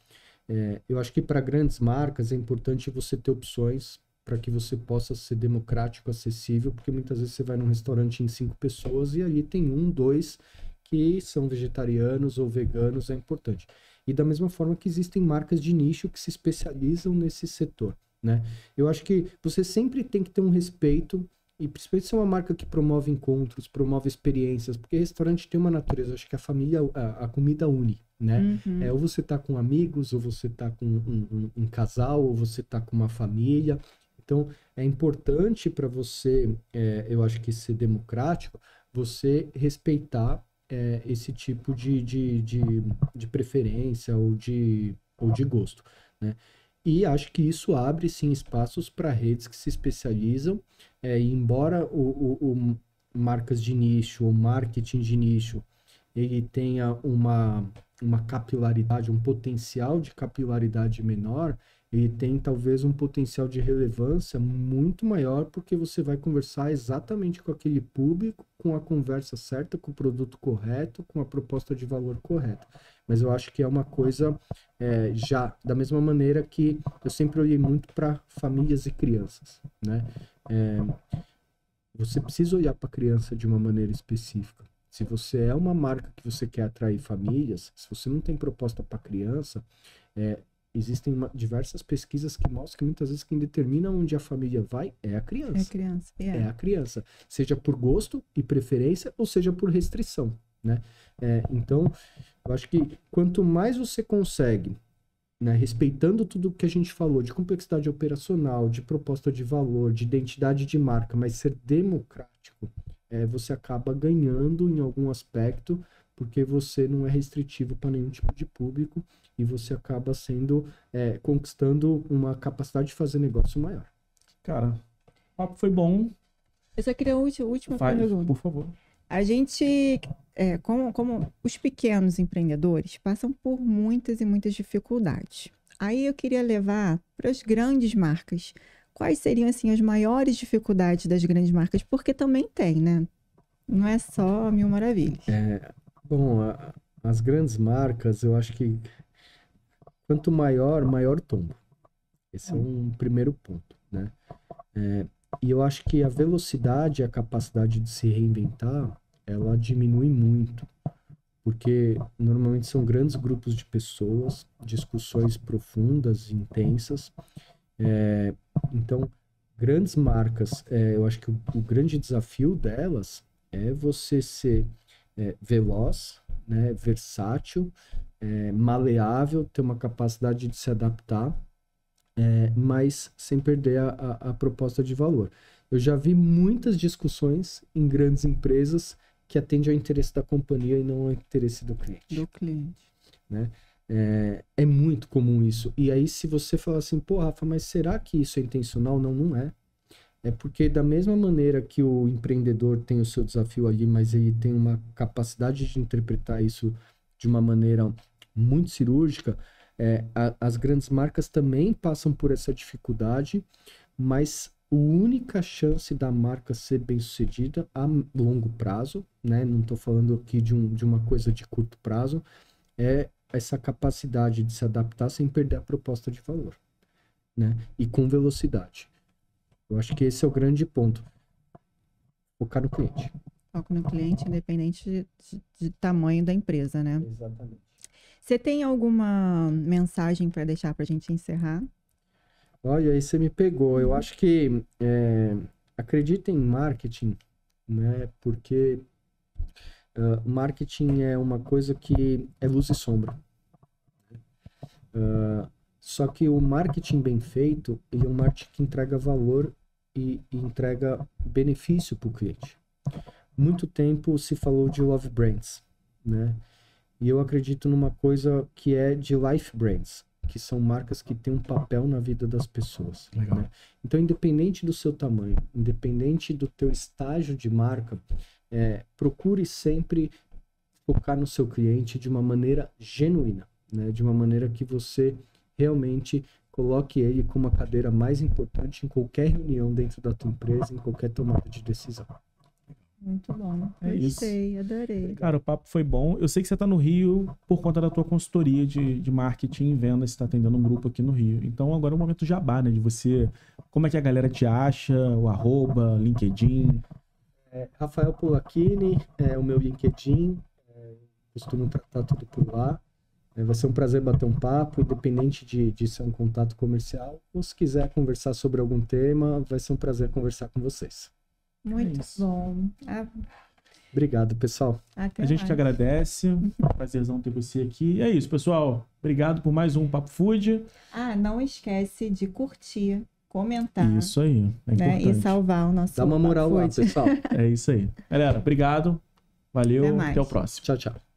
Eu acho que para grandes marcas é importante você ter opções para que você possa ser democrático, acessível, porque muitas vezes você vai num restaurante em 5 pessoas e ali tem 1, 2 que são vegetarianos ou veganos, é importante. E da mesma forma que existem marcas de nicho que se especializam nesse setor, né? Eu acho que você sempre tem que ter um respeito, e principalmente se é uma marca que promove encontros, promove experiências, porque restaurante tem uma natureza, acho que a comida une, né? Ou você tá com amigos, ou você tá com um casal, ou você tá com uma família. Então, é importante para você, eu acho que ser democrático, você respeitar esse tipo de preferência ou de gosto, né? E acho que isso abre, sim, espaços para redes que se especializam, e embora o marcas de nicho ou marketing de nicho, ele tenha uma capilaridade, um potencial de capilaridade menor, ele tem talvez um potencial de relevância muito maior, porque você vai conversar exatamente com aquele público, com a conversa certa, com o produto correto, com a proposta de valor correta. Mas eu acho que é uma coisa, já da mesma maneira que eu sempre olhei muito para famílias e crianças, né? Você precisa olhar para a criança de uma maneira específica. Se você é uma marca que você quer atrair famílias, se você não tem proposta para criança, existem diversas pesquisas que mostram que muitas vezes quem determina onde a família vai é a criança. É a criança. É a criança. Seja por gosto e preferência, ou seja por restrição, né? Então, eu acho que quanto mais você consegue, né, respeitando tudo que a gente falou, de complexidade operacional, de proposta de valor, de identidade de marca, mas ser democrático, você acaba ganhando em algum aspecto, porque você não é restritivo para nenhum tipo de público e você acaba conquistando uma capacidade de fazer negócio maior. Cara, o papo foi bom. Eu só queria a última pergunta. Por favor. A gente, como os pequenos empreendedores, passam por muitas e muitas dificuldades. Aí eu queria levar para as grandes marcas. Quais seriam, assim, as maiores dificuldades das grandes marcas? Porque também tem, né? Não é só mil maravilhas. Bom, as grandes marcas, eu acho que quanto maior, maior tombo. Esse é um primeiro ponto, né? E eu acho que a velocidade e a capacidade de se reinventar, ela diminui muito, porque normalmente são grandes grupos de pessoas, discussões profundas, intensas. Então, grandes marcas, eu acho que o grande desafio delas é você ser veloz, né, versátil, maleável, ter uma capacidade de se adaptar, mas sem perder a proposta de valor. Eu já vi muitas discussões em grandes empresas que atendem ao interesse da companhia e não ao interesse do cliente. Do cliente. Né? É muito comum isso. E aí, se você falar assim, pô, Rafa, mas será que isso é intencional? Não, não é. É porque da mesma maneira que o empreendedor tem o seu desafio ali, mas ele tem uma capacidade de interpretar isso de uma maneira muito cirúrgica, as grandes marcas também passam por essa dificuldade, mas a única chance da marca ser bem-sucedida a longo prazo, né? Não estou falando aqui de uma coisa de curto prazo, é essa capacidade de se adaptar sem perder a proposta de valor, né? E com velocidade. Eu acho que esse é o grande ponto. Focar no cliente. Foco no cliente, independente de tamanho da empresa, né? Exatamente. Você tem alguma mensagem para deixar para a gente encerrar? Olha, aí você me pegou. Eu acho que acredita em marketing, né? Porque marketing é uma coisa que é luz e sombra. Só que o marketing bem feito, ele é um marketing que entrega valor e entrega benefício para o cliente. Muito tempo se falou de love brands, né? E eu acredito numa coisa que é de life brands, que são marcas que têm um papel na vida das pessoas. Legal. Né? Então, independente do seu tamanho, independente do teu estágio de marca, procure sempre focar no seu cliente de uma maneira genuína, né? De uma maneira que você realmente coloque ele como a cadeira mais importante em qualquer reunião dentro da tua empresa, em qualquer tomada de decisão. Muito bom. É isso. Gostei, adorei. Cara, o papo foi bom. Eu sei que você tá no Rio por conta da tua consultoria de marketing e vendas, você tá atendendo um grupo aqui no Rio. Então agora é o momento jabá, né? De você... Como é que a galera te acha? O arroba, LinkedIn. Rafael Polacchini é o meu LinkedIn. Costumo tratar tudo por lá. Vai ser um prazer bater um papo, independente de ser um contato comercial. Ou se quiser conversar sobre algum tema, vai ser um prazer conversar com vocês. Muito bom. Obrigado, pessoal. Até A gente mais. te agradece. Prazerzão ter você aqui. E é isso, pessoal. Obrigado por mais um Papo Food. Não esquece de curtir, comentar. Isso aí. É né? importante. E salvar o nosso Dá uma moral lá, Papo Food. pessoal. É isso aí. Galera, obrigado. Valeu. Até mais. Até o próximo. Tchau, tchau.